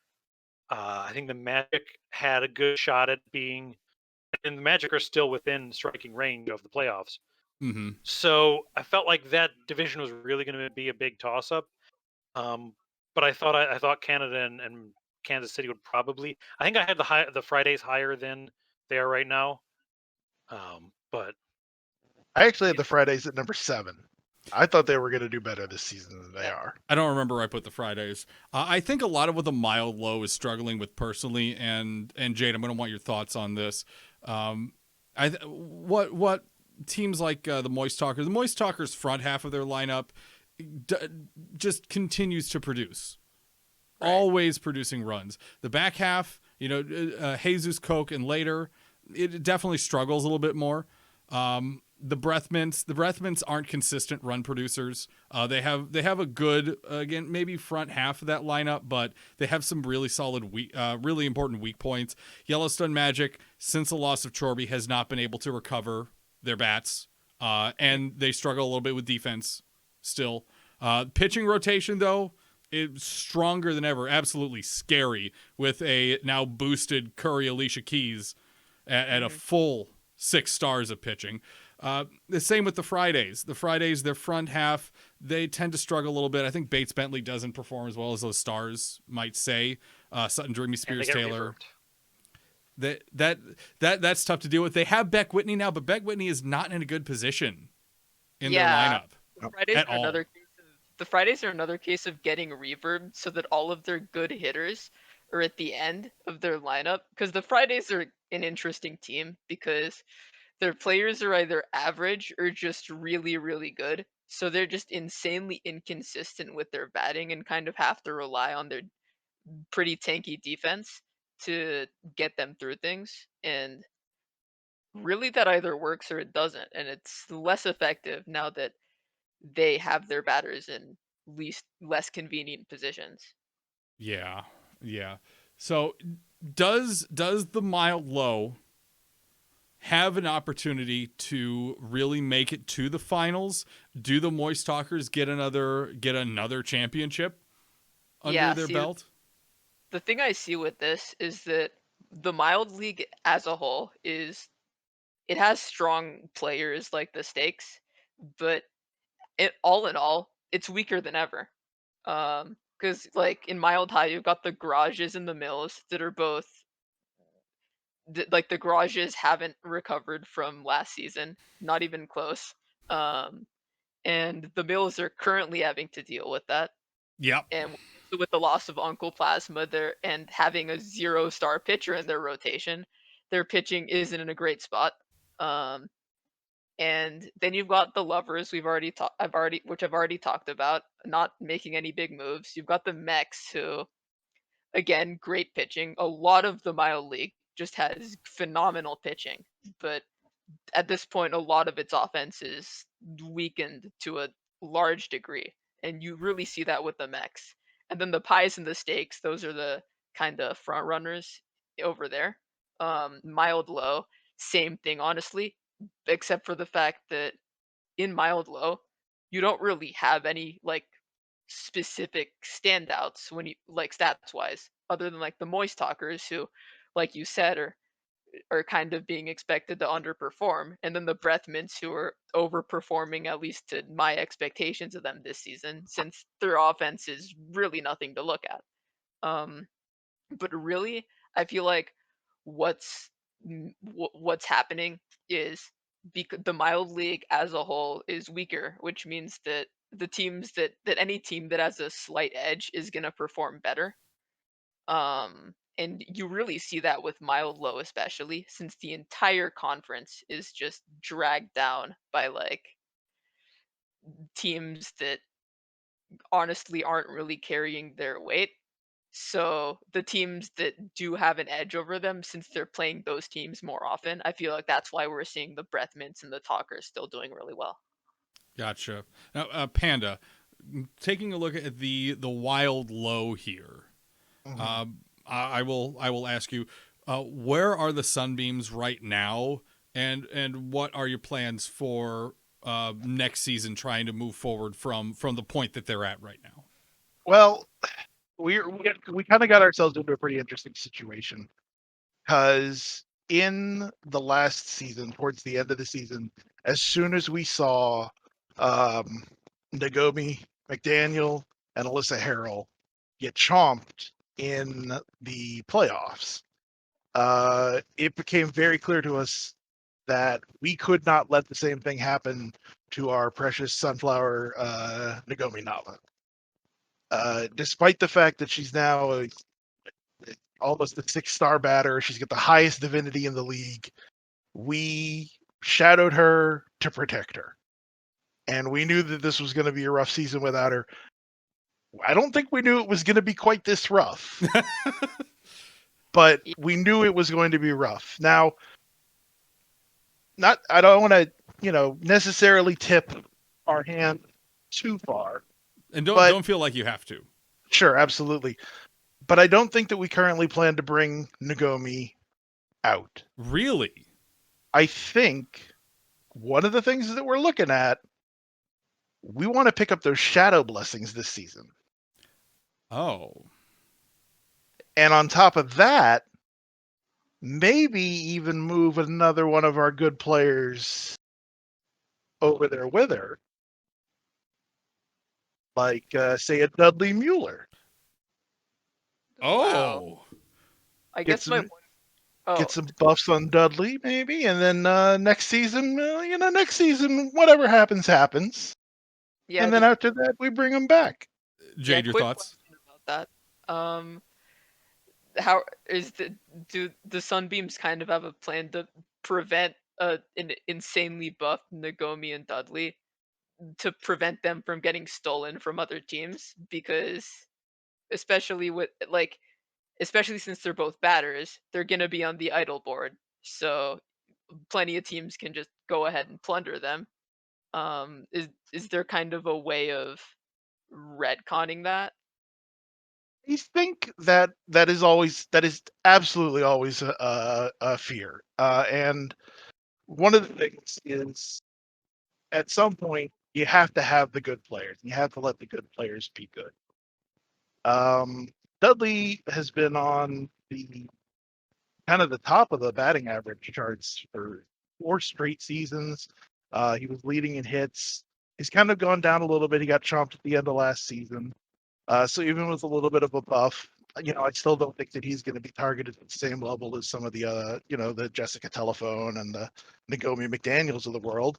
I think the Magic had a good shot at being, and the Magic are still within striking range of the playoffs. Mm-hmm. So I felt like that division was really going to be a big toss-up. But I thought Canada and Kansas City would probably. I think I had the Fridays higher than they are right now. But I actually had the Fridays at number 7. I thought they were going to do better this season than they are. I don't remember where I put the Fridays. I think a lot of what the Mild Low is struggling with personally, and Jade, I'm going to want your thoughts on this. What teams like the Moist Talkers front half of their lineup just continues to produce. Right. Always producing runs. The back half, Jesus, Coke, and later, it definitely struggles a little bit more. The Breath Mints aren't consistent run producers. They have a good, again, maybe front half of that lineup, but they have some really solid, really important weak points. Yellowstone Magic, since the loss of Chorby, has not been able to recover their bats, and they struggle a little bit with defense still. Pitching rotation, though, is stronger than ever. Absolutely scary with a now boosted Curry Alicia Keys at a full 6 stars of pitching. The same with the Fridays. The Fridays, their front half, they tend to struggle a little bit. I think Bates Bentley doesn't perform as well as those stars might say. Sutton, Dreamy, Spears, Taylor. That's tough to deal with. They have Beck Whitney now, but Beck Whitney is not in a good position in their lineup. The Fridays are another case of getting reverb so that all of their good hitters are at the end of their lineup. Because the Fridays are an interesting team because their players are either average or just really, really good. So they're just insanely inconsistent with their batting and kind of have to rely on their pretty tanky defense to get them through things. And really that either works or it doesn't. And it's less effective now that they have their batters in less convenient positions. Yeah. So does the Mild Low have an opportunity to really make it to the finals? Do the Moist Talkers get another championship under their belt? The thing I see with this is that the Mild League as a whole it has strong players like the Stakes, but all in all, it's weaker than ever. Because like in Mild High, you've got the Garages and the Mills that are both like the Garages haven't recovered from last season, not even close. And the Mills are currently having to deal with that. Yep. And with the loss of Uncle Plasma there and having a 0-star pitcher in their rotation, their pitching isn't in a great spot. And then you've got the Lovers I've already talked about, not making any big moves. You've got the Mechs who, again, great pitching. A lot of the Mild League just has phenomenal pitching, but at this point, a lot of its offense is weakened to a large degree, and you really see that with the Mechs. And then the Pies and the Stakes, those are the kind of front runners over there. Mild Low, same thing, honestly, except for the fact that in Mild Low, you don't really have any like specific standouts when you like stats wise, other than like the Moist Talkers who, like you said, are kind of being expected to underperform, and then the Breath Mints who are overperforming at least to my expectations of them this season, since their offense is really nothing to look at. Um, but really, I feel like what's what's happening is because the mild league as a whole is weaker, which means that the teams that any team that has a slight edge is going to perform better. And you really see that with mild low, especially since the entire conference is just dragged down by like teams that honestly aren't really carrying their weight. So the teams that do have an edge over them, since they're playing those teams more often, I feel like that's why we're seeing the Breath Mints and the Talkers still doing really well. Gotcha. Now, Panda, taking a look at the Wild Low here, Mhm. I will ask you, where are the Sunbeams right now, and what are your plans for next season, trying to move forward from the point that they're at right now? Well, we kind of got ourselves into a pretty interesting situation because in the last season, towards the end of the season, as soon as we saw um, Nagomi McDaniel and Alyssa Harrell get chomped in the playoffs, it became very clear to us that we could not let the same thing happen to our precious sunflower Nagomi Nava. Despite the fact that she's now almost a 6-star batter, she's got the highest divinity in the league. We shadowed her to protect her. And we knew that this was going to be a rough season without her. I don't think we knew it was going to be quite this rough. But we knew it was going to be rough. Now, I don't want to, necessarily tip our hand too far. And But- don't feel like you have to. Sure, absolutely. But I don't think that we currently plan to bring Nagomi out. Really? I think one of the things that we're looking at, we want to pick up those shadow blessings this season. Oh. And on top of that, maybe even move another one of our good players over there with her. Like, say, a Dudley Mueller. Oh. Wow. I Get guess some- oh, Get some buffs on Dudley, maybe, and then next season, whatever happens, happens. yeah, And then just after that, we bring him back. Jade, your quick thoughts? question about that. How is do the Sunbeams kind of have a plan to prevent an insanely buffed Nagomi and Dudley, to prevent them from getting stolen from other teams? Because especially with like especially since they're both batters, they're gonna be on the idle board. So plenty of teams can just go ahead and plunder them. Is there kind of a way of retconning that? I think that is absolutely always a fear. And one of the things is, at some point, you have to have the good players. You have to let the good players be good. Dudley has been on the kind of the top of the batting average charts for 4 straight seasons. He was leading in hits. He's kind of gone down a little bit. He got chomped at the end of last season. So even with a little bit of a buff, I still don't think that he's going to be targeted at the same level as some of the, the Jessica Telephone and the Nagomi McDaniels of the world.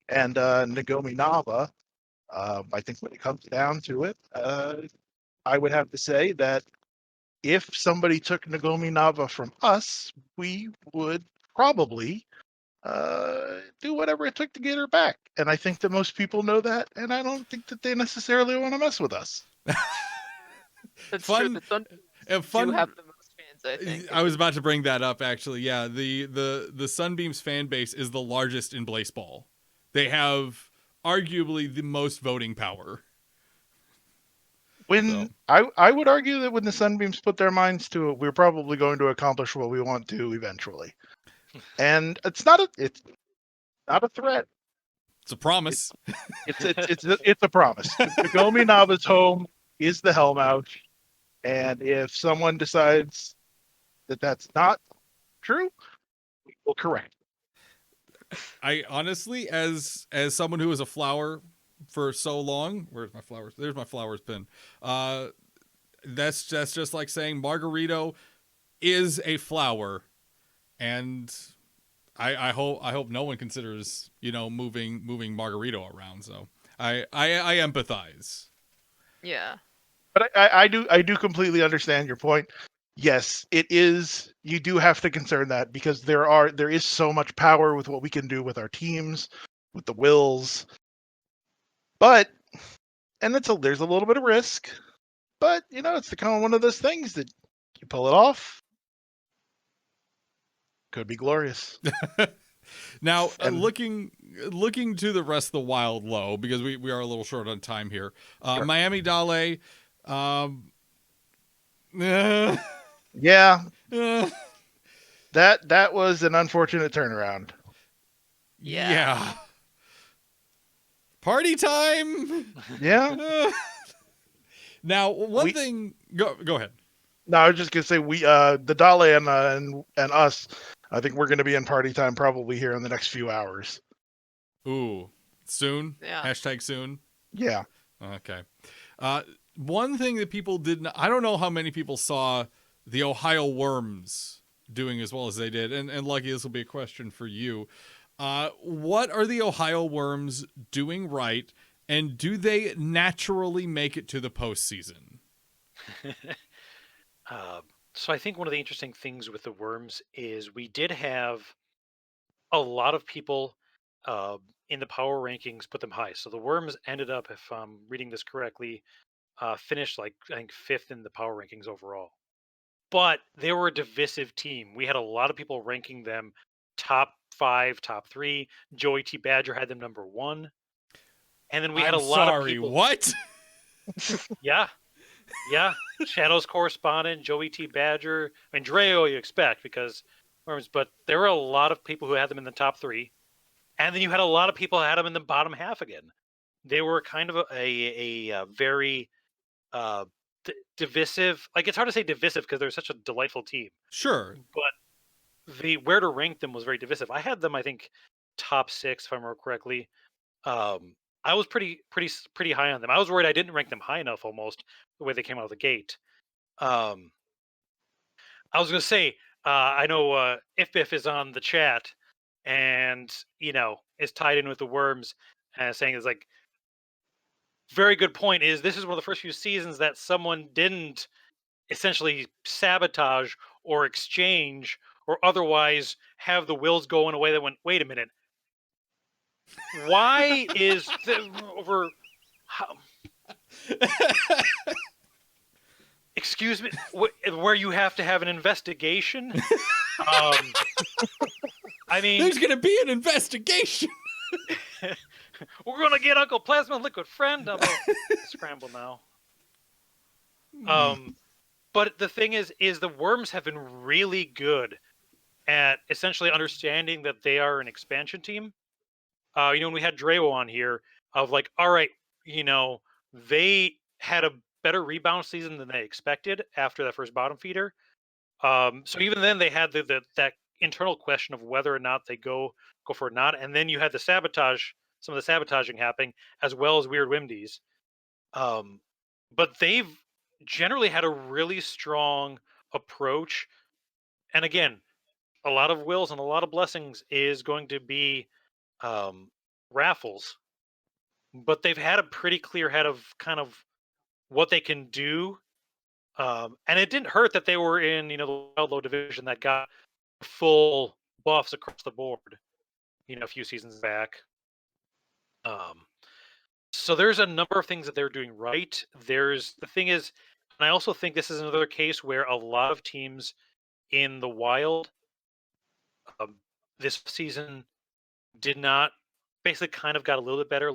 And Nagomi Nava, I think when it comes down to it, I would have to say that if somebody took Nagomi Nava from us, we would probably do whatever it took to get her back. And I think that most people know that, and I don't think that they necessarily want to mess with us. That's Fun- true. The Sun Fun. do have the most fans, I think. I was about to bring that up, actually. Yeah, the Sunbeams fan base is the largest in Blaseball. They have arguably the most voting power. When I would argue that when the Sunbeams put their minds to it, we're probably going to accomplish what we want to eventually. And it's not a threat. It's a promise. It's a promise. Nagomi Naba's home is the Hellmouth, and if someone decides that that's not true, we will correct. I honestly, as someone who was a flower for so long, where's my flowers? There's my flowers pin. That's just like saying Margarito is a flower, and I hope no one considers moving Margarito around. So I empathize. Yeah. But I do completely understand your point. Yes, it is. You do have to concern that because there is so much power with what we can do with our teams, with the wills. But there's a little bit of risk. But it's the kind of one of those things that you pull it off. Could be glorious. Now, looking to the rest of the Wild Low, because we are a little short on time here. Sure. Miami Dale. Yeah. That was an unfortunate turnaround. Yeah. Party time. Yeah. Now, one thing. Go ahead. No, I was just gonna say the Dale and us. I think we're gonna be in party time probably here in the next few hours. Ooh, soon. Yeah. Hashtag soon. Yeah. Okay. One thing that people didn't. I don't know how many people saw the Ohio Worms doing as well as they did, and Luckey, this will be a question for you. What are the Ohio Worms doing right, and do they naturally make it to the postseason? So I think one of the interesting things with the Worms is we did have a lot of people in the power rankings put them high. So the Worms ended up, if I'm reading this correctly, finished I think 5th in the power rankings overall. But they were a divisive team. We had a lot of people ranking them top 5, top 3. Joey T. Badger had them number 1. And then we had a lot of people. What? Yeah. Shadows correspondent, Joey T. Badger. I mean, Dreo you expect because Worms, but there were a lot of people who had them in the top 3. And then you had a lot of people who had them in the bottom half again. They were kind of a very divisive. Like, it's hard to say divisive because they're such a delightful team. Sure. But the where to rank them was very divisive. I had them, I think, top 6 if I remember correctly. I was pretty high on them. I was worried I didn't rank them high enough almost the way they came out of the gate. I was gonna say I know If Biff is on the chat and is tied in with the Worms and saying is like very good point is this is one of the first few seasons that someone didn't essentially sabotage or exchange or otherwise have the wills go in a way that went, wait a minute, why is over how, excuse me, where you have to have an investigation? I mean, there's gonna be an investigation. We're gonna get Uncle Plasma Liquid Friend. I'm gonna scramble now. But the thing is the Worms have been really good at essentially understanding that they are an expansion team. When we had Dreo on here, of like, all right, they had a better rebound season than they expected after that first bottom feeder. So even then, they had that internal question of whether or not they go for it or not, and then you had the sabotage, some of the sabotaging happening, as well as weird Wimdies. But they've generally had a really strong approach, and again, a lot of wills and a lot of blessings is going to be raffles, but they've had a pretty clear head of kind of what they can do. And it didn't hurt that they were in, the Wild Low division that got full buffs across the board, a few seasons back. So there's a number of things that they're doing right. The thing is, and I also think this is another case where a lot of teams in the Wild this season did not, basically kind of got a little bit better,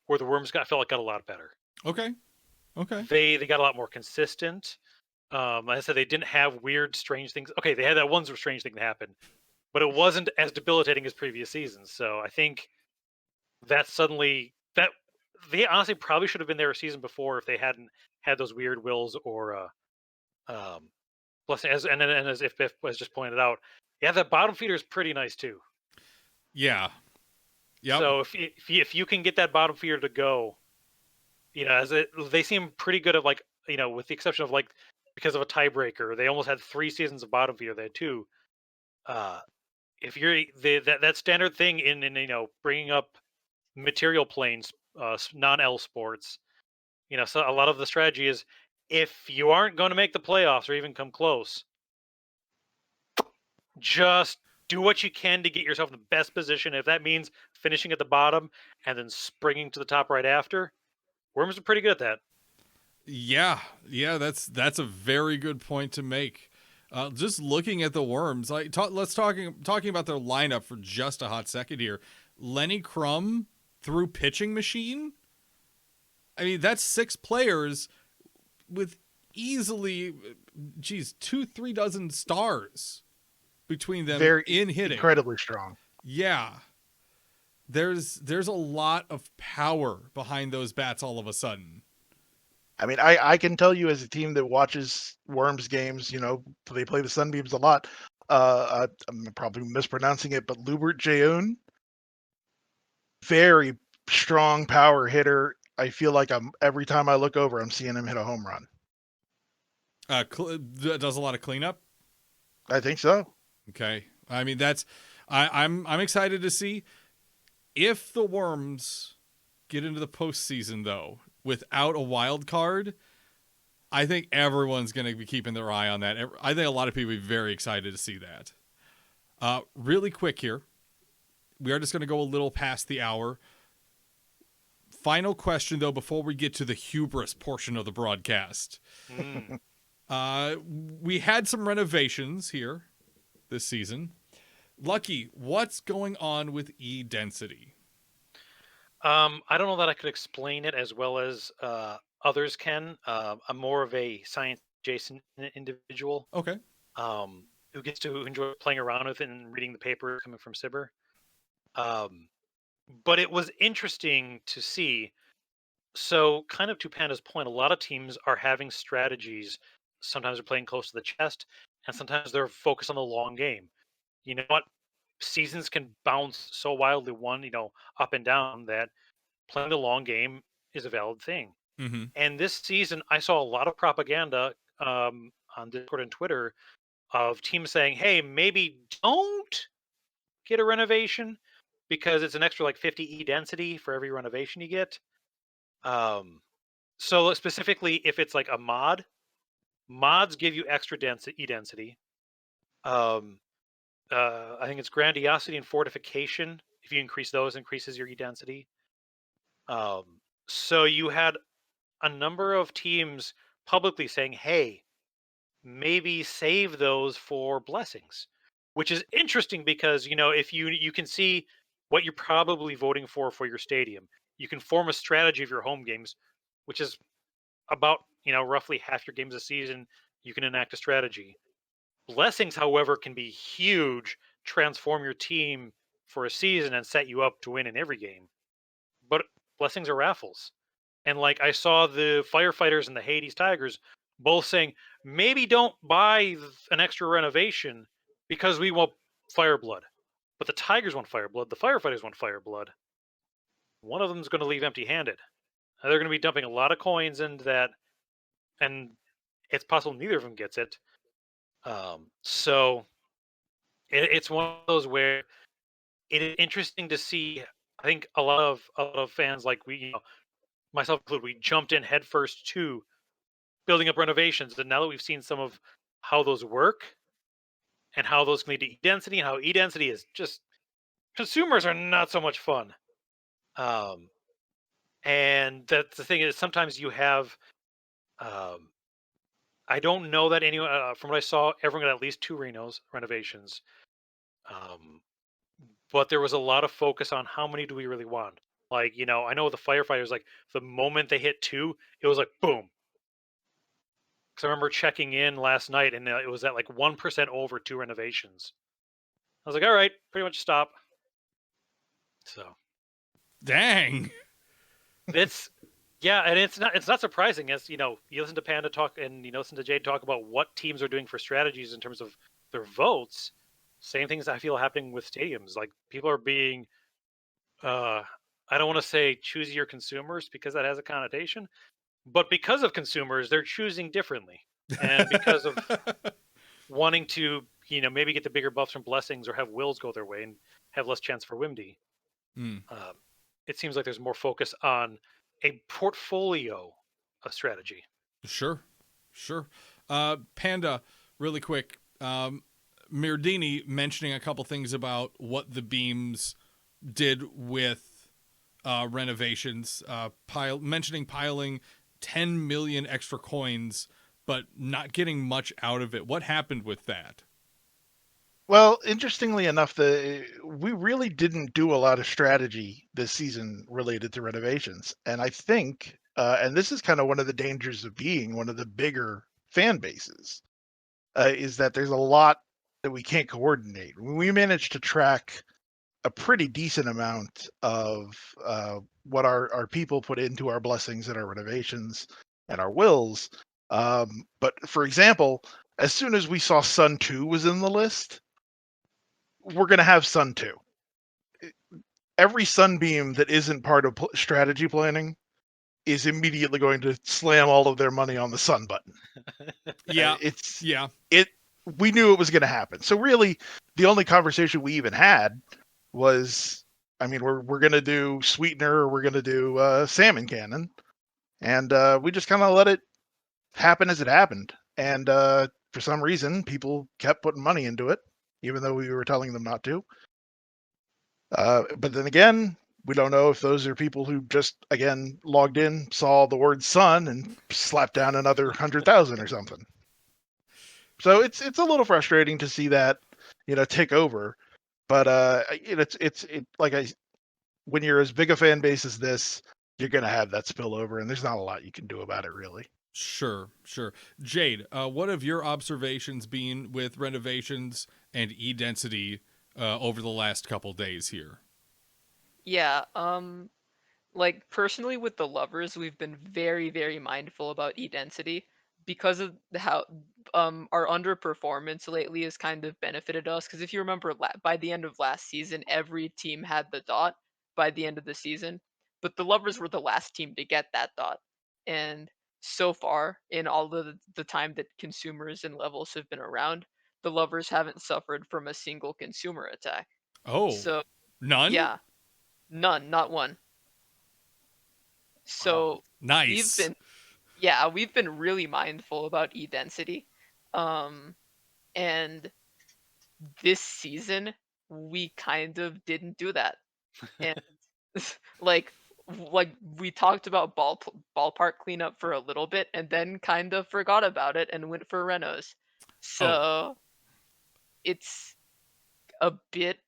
where the Worms felt like got a lot better. Okay. They got a lot more consistent. Like I said, they didn't have weird, strange things. Okay, they had that one strange thing that happened, but it wasn't as debilitating as previous seasons. So I think that suddenly that they honestly probably should have been there a season before if they hadn't had those weird wills or plus as if Biff was just pointed out, yeah, that bottom feeder is pretty nice too. Yeah. Yep. So if you can get that bottom feeder to go, they seem pretty good at, like, with the exception of, like, because of a tiebreaker, they almost had 3 seasons of bottom feeder. They had 2. Uh, if you're that standard thing in bringing up material planes, non-L sports, so a lot of the strategy is if you aren't going to make the playoffs or even come close, just do what you can to get yourself in the best position. If that means finishing at the bottom and then springing to the top right after, Worms are pretty good at that. Yeah, that's a very good point to make. Just looking at the Worms, let's talking about their lineup for just a hot second here. Lenny Crum through pitching machine. I mean, that's 6 players with easily, 2-3 dozen stars between them in hitting. Incredibly strong. Yeah. There's a lot of power behind those bats all of a sudden. I mean, I can tell you as a team that watches Worms games, they play the Sunbeams a lot. I'm probably mispronouncing it, but Lubert Jayoun, very strong power hitter. I feel like every time I look over, I'm seeing him hit a home run. Does a lot of cleanup. I think so. Okay. I mean, I'm excited to see if the Worms get into the postseason though without a wild card. I think everyone's going to be keeping their eye on that. I think a lot of people will be very excited to see that. Really quick here. We are just going to go a little past the hour. Final question though, before we get to the hubris portion of the broadcast. We had some renovations here this season. Luckey, what's going on with E-density? I don't know that I could explain it as well as others can. I'm more of a science-adjacent individual. Okay. Who gets to enjoy playing around with it and reading the paper coming from Sibber. But it was interesting to see. So, kind of to Panda's point, a lot of teams are having strategies. Sometimes they're playing close to the chest, and sometimes they're focused on the long game. You know what? Seasons can bounce so wildly, up and down, that playing the long game is a valid thing. Mm-hmm. And this season, I saw a lot of propaganda on Discord and Twitter of teams saying, "Hey, maybe don't get a renovation because it's an extra like 50 E density for every renovation you get." So specifically, if it's like a mods give you extra E density. I think it's grandiosity and fortification. If you increase those, increases your E density. So you had a number of teams publicly saying, "Hey, maybe save those for blessings," which is interesting because if you can see what you're probably voting for your stadium, you can form a strategy of your home games, which is about roughly half your games a season. You can enact a strategy. Blessings, however, can be huge, transform your team for a season and set you up to win in every game. But blessings are raffles. And like I saw the Firefighters and the Hades Tigers both saying, maybe don't buy an extra renovation because we want Fireblood. But the Tigers want Fireblood, the Firefighters want Fireblood. One of them is going to leave empty-handed. They're going to be dumping a lot of coins into that, and it's possible neither of them gets it. So it's one of those where it is interesting to see. I think a lot of fans, like we, myself included, we jumped in headfirst to building up renovations, and now that we've seen some of how those work and how those can lead to E-density, and how E-density is just, consumers are not so much fun. And that's the thing, is sometimes you have, I don't know that anyone, from what I saw, everyone got at least 2 renovations. But there was a lot of focus on how many do we really want. Like, I know the Firefighters, like the moment they hit 2, it was like boom. Because I remember checking in last night, and it was at like 1% over 2 renovations. I was like, all right, pretty much stop. So Dang. It's yeah, and it's not surprising as you listen to Panda talk and listen to Jade talk about what teams are doing for strategies in terms of their votes. Same things I feel happening with stadiums. Like people are being, I don't want to say choose your consumers because that has a connotation, but because of consumers, they're choosing differently, and because of wanting to maybe get the bigger buffs from blessings or have wills go their way and have less chance for Wimdy. Hmm. It seems like there's more focus on a portfolio of strategy. Sure. Panda, really quick. Mirdini mentioning a couple things about what the beams did with renovations. Mentioning piling 10 million extra coins, but not getting much out of it. What happened with that? Well, interestingly enough, we really didn't do a lot of strategy this season related to renovations, and I think, and this is kind of one of the dangers of being one of the bigger fan bases, is that there's a lot that we can't coordinate. We managed to track a pretty decent amount of what our people put into our blessings and our renovations and our wills. But for example, as soon as we saw Sun 2 was in the list, we're going to have Sun 2. Every Sunbeam that isn't part of strategy planning is immediately going to slam all of their money on the Sun button. Yeah. We knew it was going to happen. So really, the only conversation we even had was, I mean, we're going to do Sweetener, or we're going to do Salmon Cannon, and we just kind of let it happen as it happened. And for some reason, people kept putting money into it, even though we were telling them not to. But then again, we don't know if those are people who just, again, logged in, saw the word sun, and slapped down another 100,000 or something. So it's a little frustrating to see that, take over. But it's when you're as big a fan base as this, you're gonna have that spillover, and there's not a lot you can do about it, really. Sure. Jade, what have your observations been with renovations and E-density over the last couple days here? Yeah, like personally with the lovers, we've been very, very mindful about E-density because of how our underperformance lately has kind of benefited us. Because if you remember, by the end of last season, every team had the dot by the end of the season, but the lovers were the last team to get that dot. And so far, in all of the time that consumers and levels have been around, the lovers haven't suffered from a single consumer attack. Oh, So none? yeah, none, not one. Wow. So we've Nice. been we've been really mindful about e-density. Um and this season we kind of didn't do that. And like we talked about ballpark cleanup for a little bit and then kind of forgot about it and went for renos. Oh, So it's a bit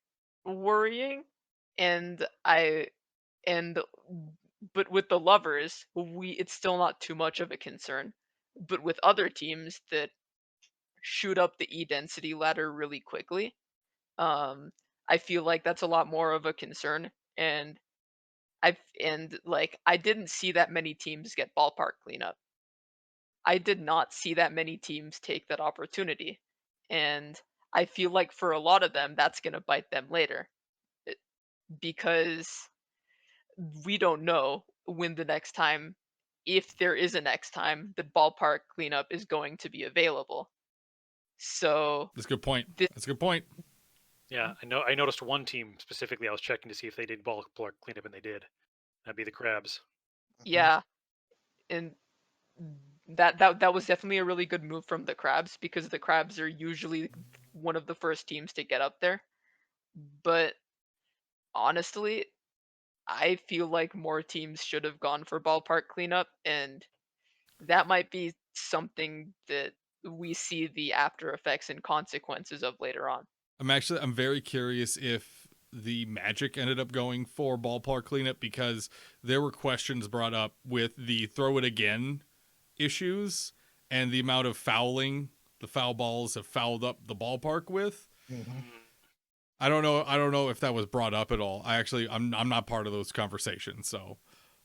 worrying, and I and but with the lovers, it's still not too much of a concern. But with other teams that shoot up the E density ladder really quickly, um, I feel like that's a lot more of a concern. And I didn't see that many teams get ballpark cleanup. I did not see that many teams take that opportunity. And I feel like for a lot of them, that's gonna bite them later. Because we don't know when the next time, if there is a next time, the ballpark cleanup is going to be available. So that's a good point. this, Yeah, I know. I noticed one team specifically. I was checking to see if they did ball cleanup, and they did. That'd be the Crabs. yeah, and that was definitely a really good move from the Crabs, because the Crabs are usually one of the first teams to get up there. But honestly, I feel like more teams should have gone for ballpark cleanup, and that might be something that we see the after effects and consequences of later on. I'm very curious if the Magic ended up going for ballpark cleanup, because there were questions brought up with the throw it again issues and the amount of fouling the foul balls have fouled up the ballpark with. Mm-hmm. I don't know. I don't know if that was brought up at all. I'm not part of those conversations, so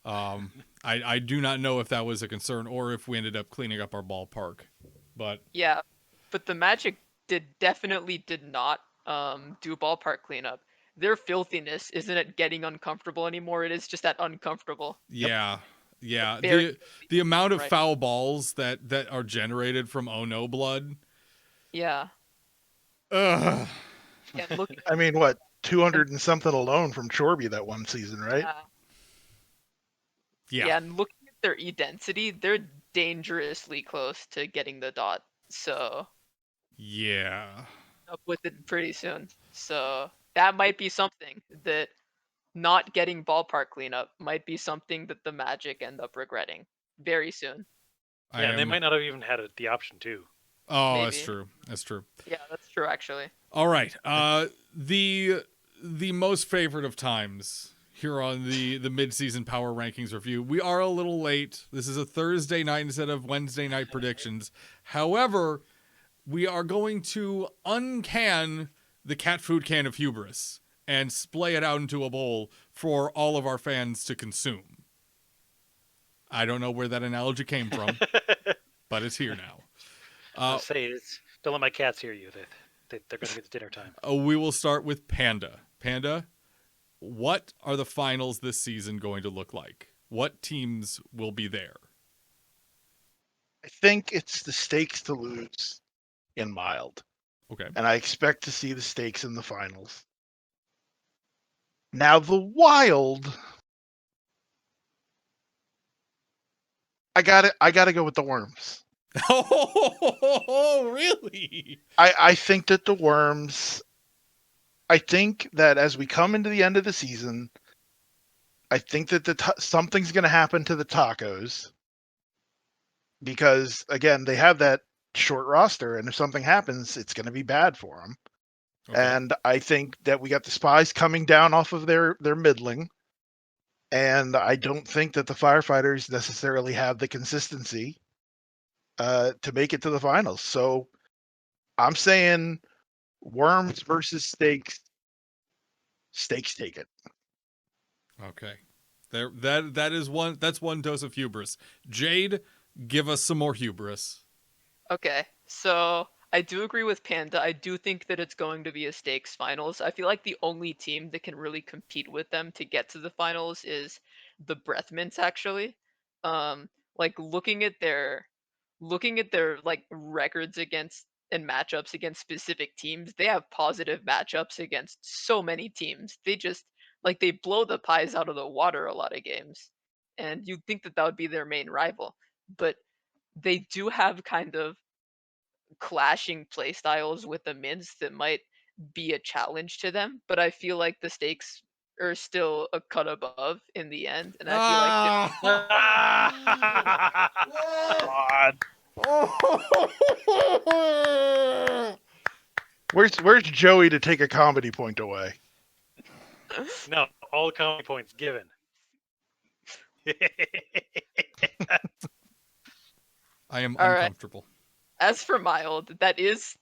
I do not know if that was a concern or if we ended up cleaning up our ballpark. But Yeah, but the Magic definitely did not do ballpark cleanup. Their filthiness isn't it getting uncomfortable anymore. It is just that uncomfortable. yeah, yeah, Very the amount of right. foul balls that are generated from Oh No blood. Yeah. Ugh. And look, I mean, what, and 200 and something alone from Chorby that one season, right? Yeah. yeah, and looking at their E density, they're dangerously close to getting the dot. So Yeah. up with it pretty soon. So that might be something that not getting ballpark cleanup might be something that the Magic end up regretting very soon. I Yeah, and they am. might not have even had the option too. Oh, that's Maybe. true. That's true. Yeah, that's true actually. All right. The most favorite of times here on the Midseason Power Rankings review. We are a little late. This is a Thursday night instead of Wednesday night predictions. However, we are going to uncan the cat food can of hubris and splay it out into a bowl for all of our fans to consume. I don't know where that analogy came from, but it's here now. I'll say it's don't let my cats hear you. They're going to get to dinner time. We will start with Panda. Panda, what are the finals this season going to look like? What teams will be there? I think it's the stakes to lose in mild, Okay. and I expect to see the stakes in the finals. Now the wild, I gotta go with the worms. Oh, really? I think that the worms. I think that as we come into the end of the season, I think that something's going to happen to the tacos because again they have that short roster, and if something happens, it's going to be bad for them. Okay. And I think that we got the spies coming down off of their middling, and I don't think that the firefighters necessarily have the consistency to make it to the finals. So I'm saying worms versus steaks. Steaks take it. Okay. That is one. That's one dose of hubris. Jade, give us some more hubris. Okay, so I do agree with Panda. I do think that it's going to be a stakes finals. I feel like the only team that can really compete with them to get to the finals is the Breath Mints actually. Like looking at their like records against and matchups against specific teams, they have positive matchups against so many teams. They just like they blow the pies out of the water a lot of games. And you'd think that that would be their main rival, but they do have kind of clashing play styles with the mints that might be a challenge to them, but I feel like the stakes are still a cut above in the end, and I feel like God. Where's Joey to take a comedy point away? No, all comedy points given. I am All right. uncomfortable. As for mild, that is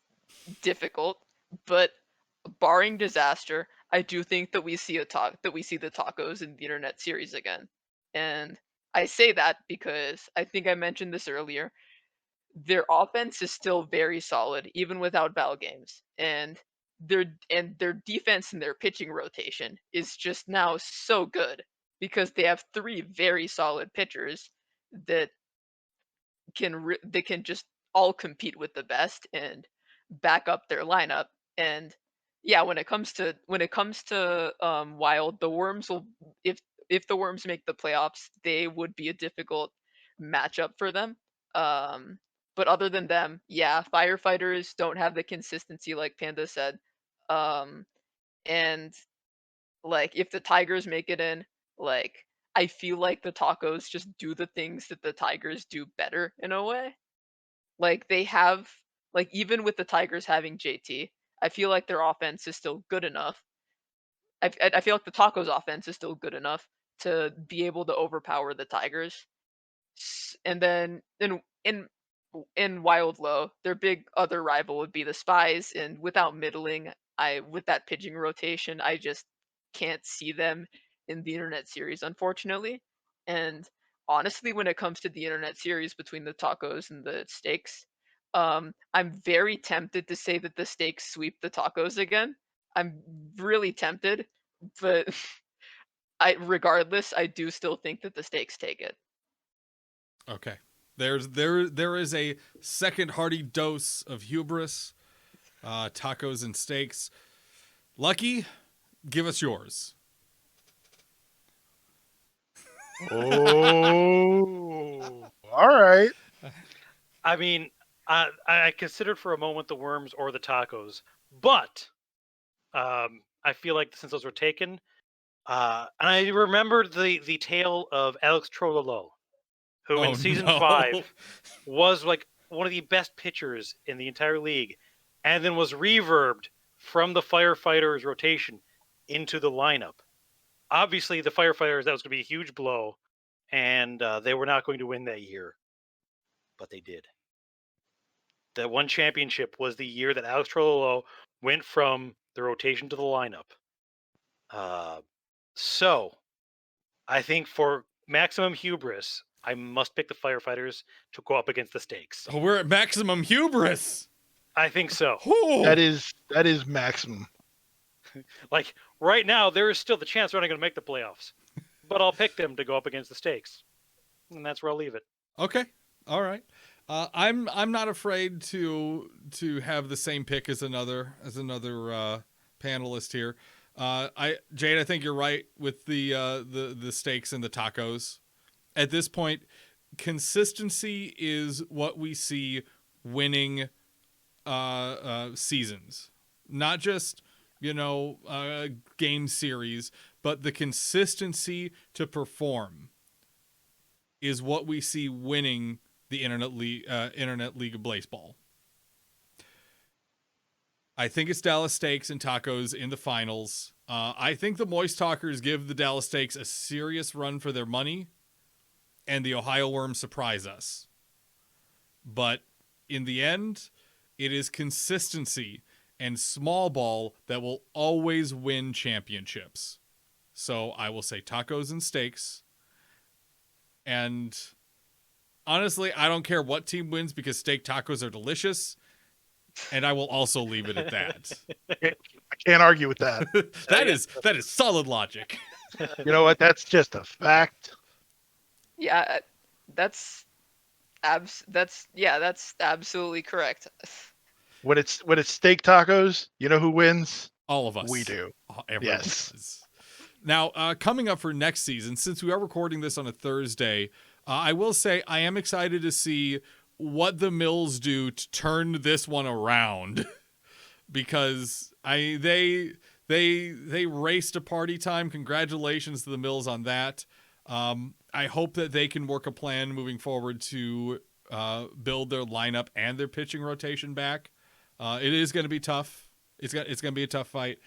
difficult, but barring disaster, I do think that we see the tacos in the internet series again. And I say that because I think I mentioned this earlier. Their offense is still very solid, even without Val games. And their defense and their pitching rotation is just now so good because they have three very solid pitchers that they can just all compete with the best and back up their lineup. And yeah, when it comes to Wild, the Worms will if the Worms make the playoffs, they would be a difficult matchup for them. Um, but other than them, yeah, firefighters don't have the consistency like Panda said. Um, and like if the Tigers make it in, like I feel like the Tacos just do the things that the Tigers do better in a way. Like they have like even with the Tigers having JT, I feel like their offense is still good enough. I feel like the Tacos offense is still good enough to be able to overpower the Tigers. And then in Wild Low, their big other rival would be the Spies, and without middling, with that pitching rotation, I just can't see them in the internet series, unfortunately. And honestly, when it comes to the internet series between the tacos and the steaks, I'm very tempted to say that the steaks sweep the tacos again. I'm really tempted, but regardless, I do still think that the steaks take it. Okay. There is a second hearty dose of hubris, tacos and steaks. Lucky, give us yours. Oh, all right. I mean, I considered for a moment the worms or the tacos, but I feel like since those were taken, and I remembered the tale of Alex Trololo, who in season 5 was like one of the best pitchers in the entire league, and then was reverbed from the firefighters rotation into the lineup. Obviously, the firefighters, that was going to be a huge blow, and they were not going to win that year, but they did. That one championship was the year that Alex Trololo went from the rotation to the lineup. So I think for maximum hubris, I must pick the firefighters to go up against the stakes. Oh, we're at maximum hubris. I think so. Ooh. That is maximum. Like right now, there is still the chance they're not going to make the playoffs, but I'll pick them to go up against the stakes, and that's where I'll leave it. Okay. All right. I'm not afraid to have the same pick as another panelist here. Jade, I think you're right with the steaks and the tacos. At this point, consistency is what we see winning seasons, not just game series, but the consistency to perform is what we see winning the Internet League of Blaseball. I think it's Dallas Steaks and Tacos in the finals. I think the Moist Talkers give the Dallas Steaks a serious run for their money, and the Ohio Worms surprise us. But in the end, it is consistency and small ball that will always win championships. So I will say tacos and steaks. And honestly, I don't care what team wins because steak tacos are delicious. And I will also leave it at that. I can't argue with that. that is solid logic. You know what? That's just a fact. Yeah, that's absolutely correct. When it's steak tacos, you know who wins? All of us. We do. Everyone Yes. does. Now, coming up for next season, since we are recording this on a Thursday, I will say I am excited to see what the Mills do to turn this one around, because they raced to party time. Congratulations to the Mills on that. I hope that they can work a plan moving forward to build their lineup and their pitching rotation back. It is going to be tough. It's going to be a tough fight.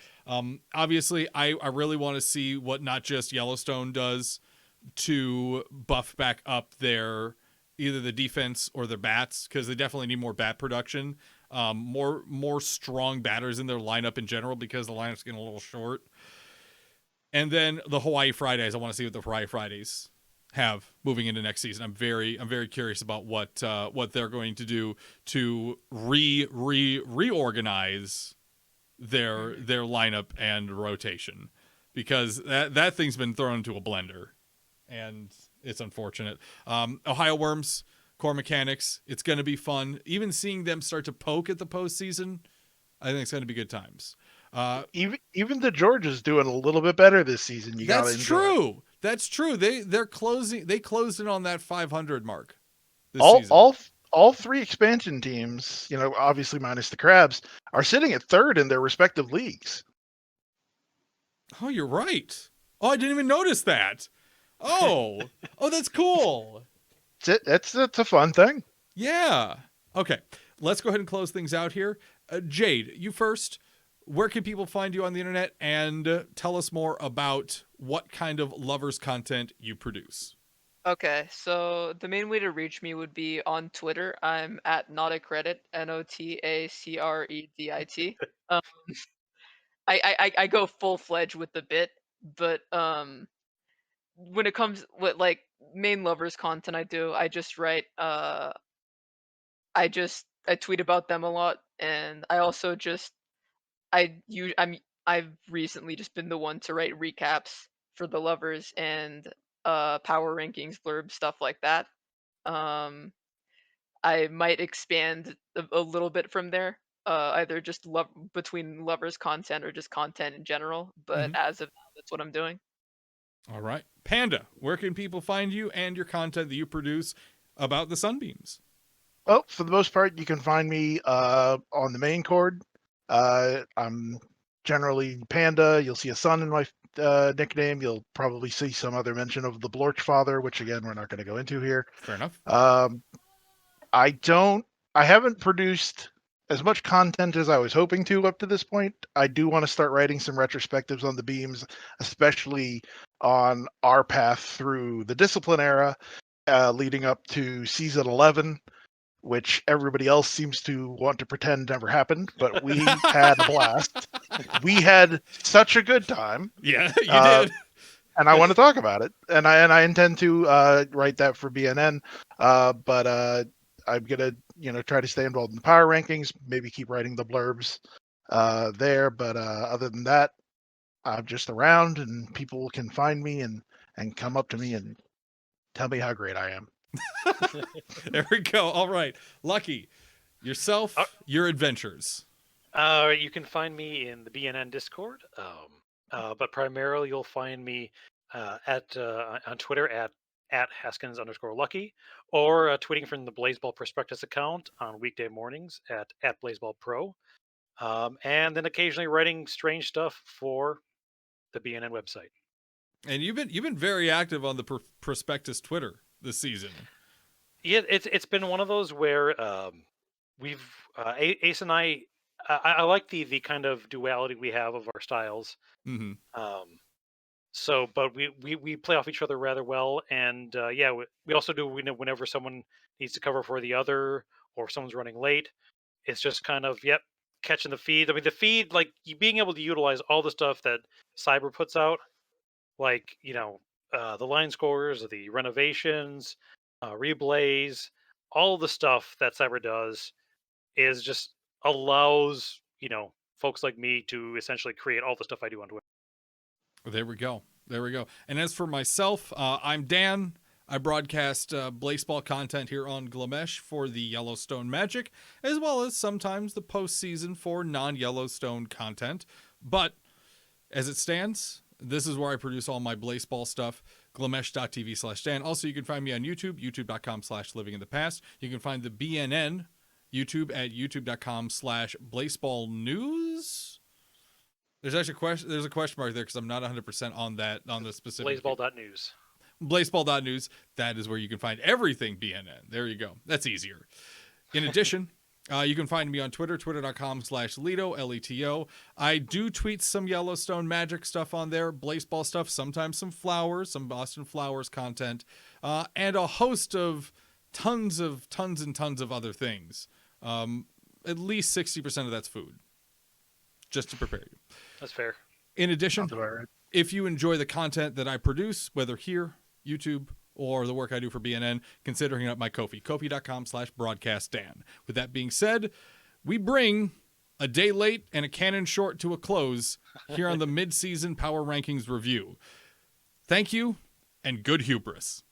Obviously, I really want to see what not just Yellowstone does to buff back up their either the defense or their bats, because they definitely need more bat production, more strong batters in their lineup in general, because the lineup's getting a little short. And then the Hawaii Fridays. I want to see what the Hawaii Fridays have moving into next season. I'm very curious about what they're going to do to reorganize their lineup and rotation, because that thing's been thrown into a blender, and it's unfortunate. Ohio Worms, core mechanics. It's going to be fun. Even seeing them start to poke at the postseason, I think it's going to be good times. Even the Georgia's doing a little bit better this season. That's true. That's true. They're closing. They closed in on that 500 mark. All three expansion teams, obviously minus the Crabs, are sitting at third in their respective leagues. Oh, you're right. Oh, I didn't even notice that. Oh, that's cool. That's a fun thing. Yeah. Okay. Let's go ahead and close things out here. Jade, you first. Where can people find you on the internet, and tell us more about what kind of lovers content you produce? Okay, so the main way to reach me would be on Twitter. I'm at Notacredit, Notacredit. I go full-fledged with the bit, but, when it comes with, like, main lovers content I do, I just write, I tweet about them a lot, and I also just I've recently just been the one to write recaps for the lovers and, power rankings, blurb, stuff like that. Um, I might expand a little bit from there, either just love between lovers content or just content in general, but Mhm. as of now, that's what I'm doing. All right. Panda, where can people find you and your content that you produce about the Sunbeams? Oh, for the most part, you can find me on the main cord. I'm generally Panda. You'll see a sun in my nickname. You'll probably see some other mention of the Blorch Father, which again we're not going to go into here. Fair enough. I haven't produced as much content as I was hoping to up to this point. I do want to start writing some retrospectives on the beams, especially on our path through the discipline era, leading up to season 11, which everybody else seems to want to pretend never happened, but we had a blast. We had such a good time. Yeah, you Uh, did. And I want to talk about it, and I intend to write that for BNN. But I'm gonna try to stay involved in the power rankings. Maybe keep writing the blurbs there. But other than that, I'm just around, and people can find me and come up to me and tell me how great I am. There we go. All right. Lucky, yourself, Uh, your adventures. You can find me in the BNN Discord, but primarily you'll find me on Twitter at Haskins_Lucky, or tweeting from the Blaseball Prospectus account on weekday mornings at Blaseball Pro, and then occasionally writing strange stuff for the BNN website. And you've been very active on the Prospectus Twitter this season. Yeah, it's been one of those where we've Ace and I like the kind of duality we have of our styles. Mm-hmm. So, but we play off each other rather well, and yeah, we also do whenever someone needs to cover for the other, or if someone's running late, it's just kind of catching the feed. I mean, the feed, like being able to utilize all the stuff that Cyber puts out, like the line scores, the renovations, reblays, all the stuff that Cyber does is just allows folks like me to essentially create all the stuff I do on Twitter. There we go. There we go. And as for myself, I'm Dan. I broadcast Blaseball content here on Glamesh for the Yellowstone Magic, as well as sometimes the postseason for non-Yellowstone content. But as it stands, this is where I produce all my Blaseball stuff, glamesh.tv/Dan. Also, you can find me on YouTube, youtube.com/livinginthepast. You can find the BNN YouTube at youtube.com/Blaseball News. There's actually there's a question mark there because I'm not 100% on the specific. Blaseball.news. Blaseball.news. That is where you can find everything BNN. There you go. That's easier. In addition, you can find me on Twitter, twitter.com/Leto, Leto. I do tweet some Yellowstone Magic stuff on there, Blaseball stuff, sometimes some Flowers, some Boston Flowers content, and a host of tons and tons of other things. At least 60% of that's food, just to prepare you. That's fair. In addition, Sounds about right. if you enjoy the content that I produce, whether here, YouTube, or the work I do for BNN, consider hitting up my Ko-fi, kofi.com/broadcastdan. With that being said, we bring a day late and a cannon short to a close here on the Midseason Power Rankings review. Thank you, and good hubris.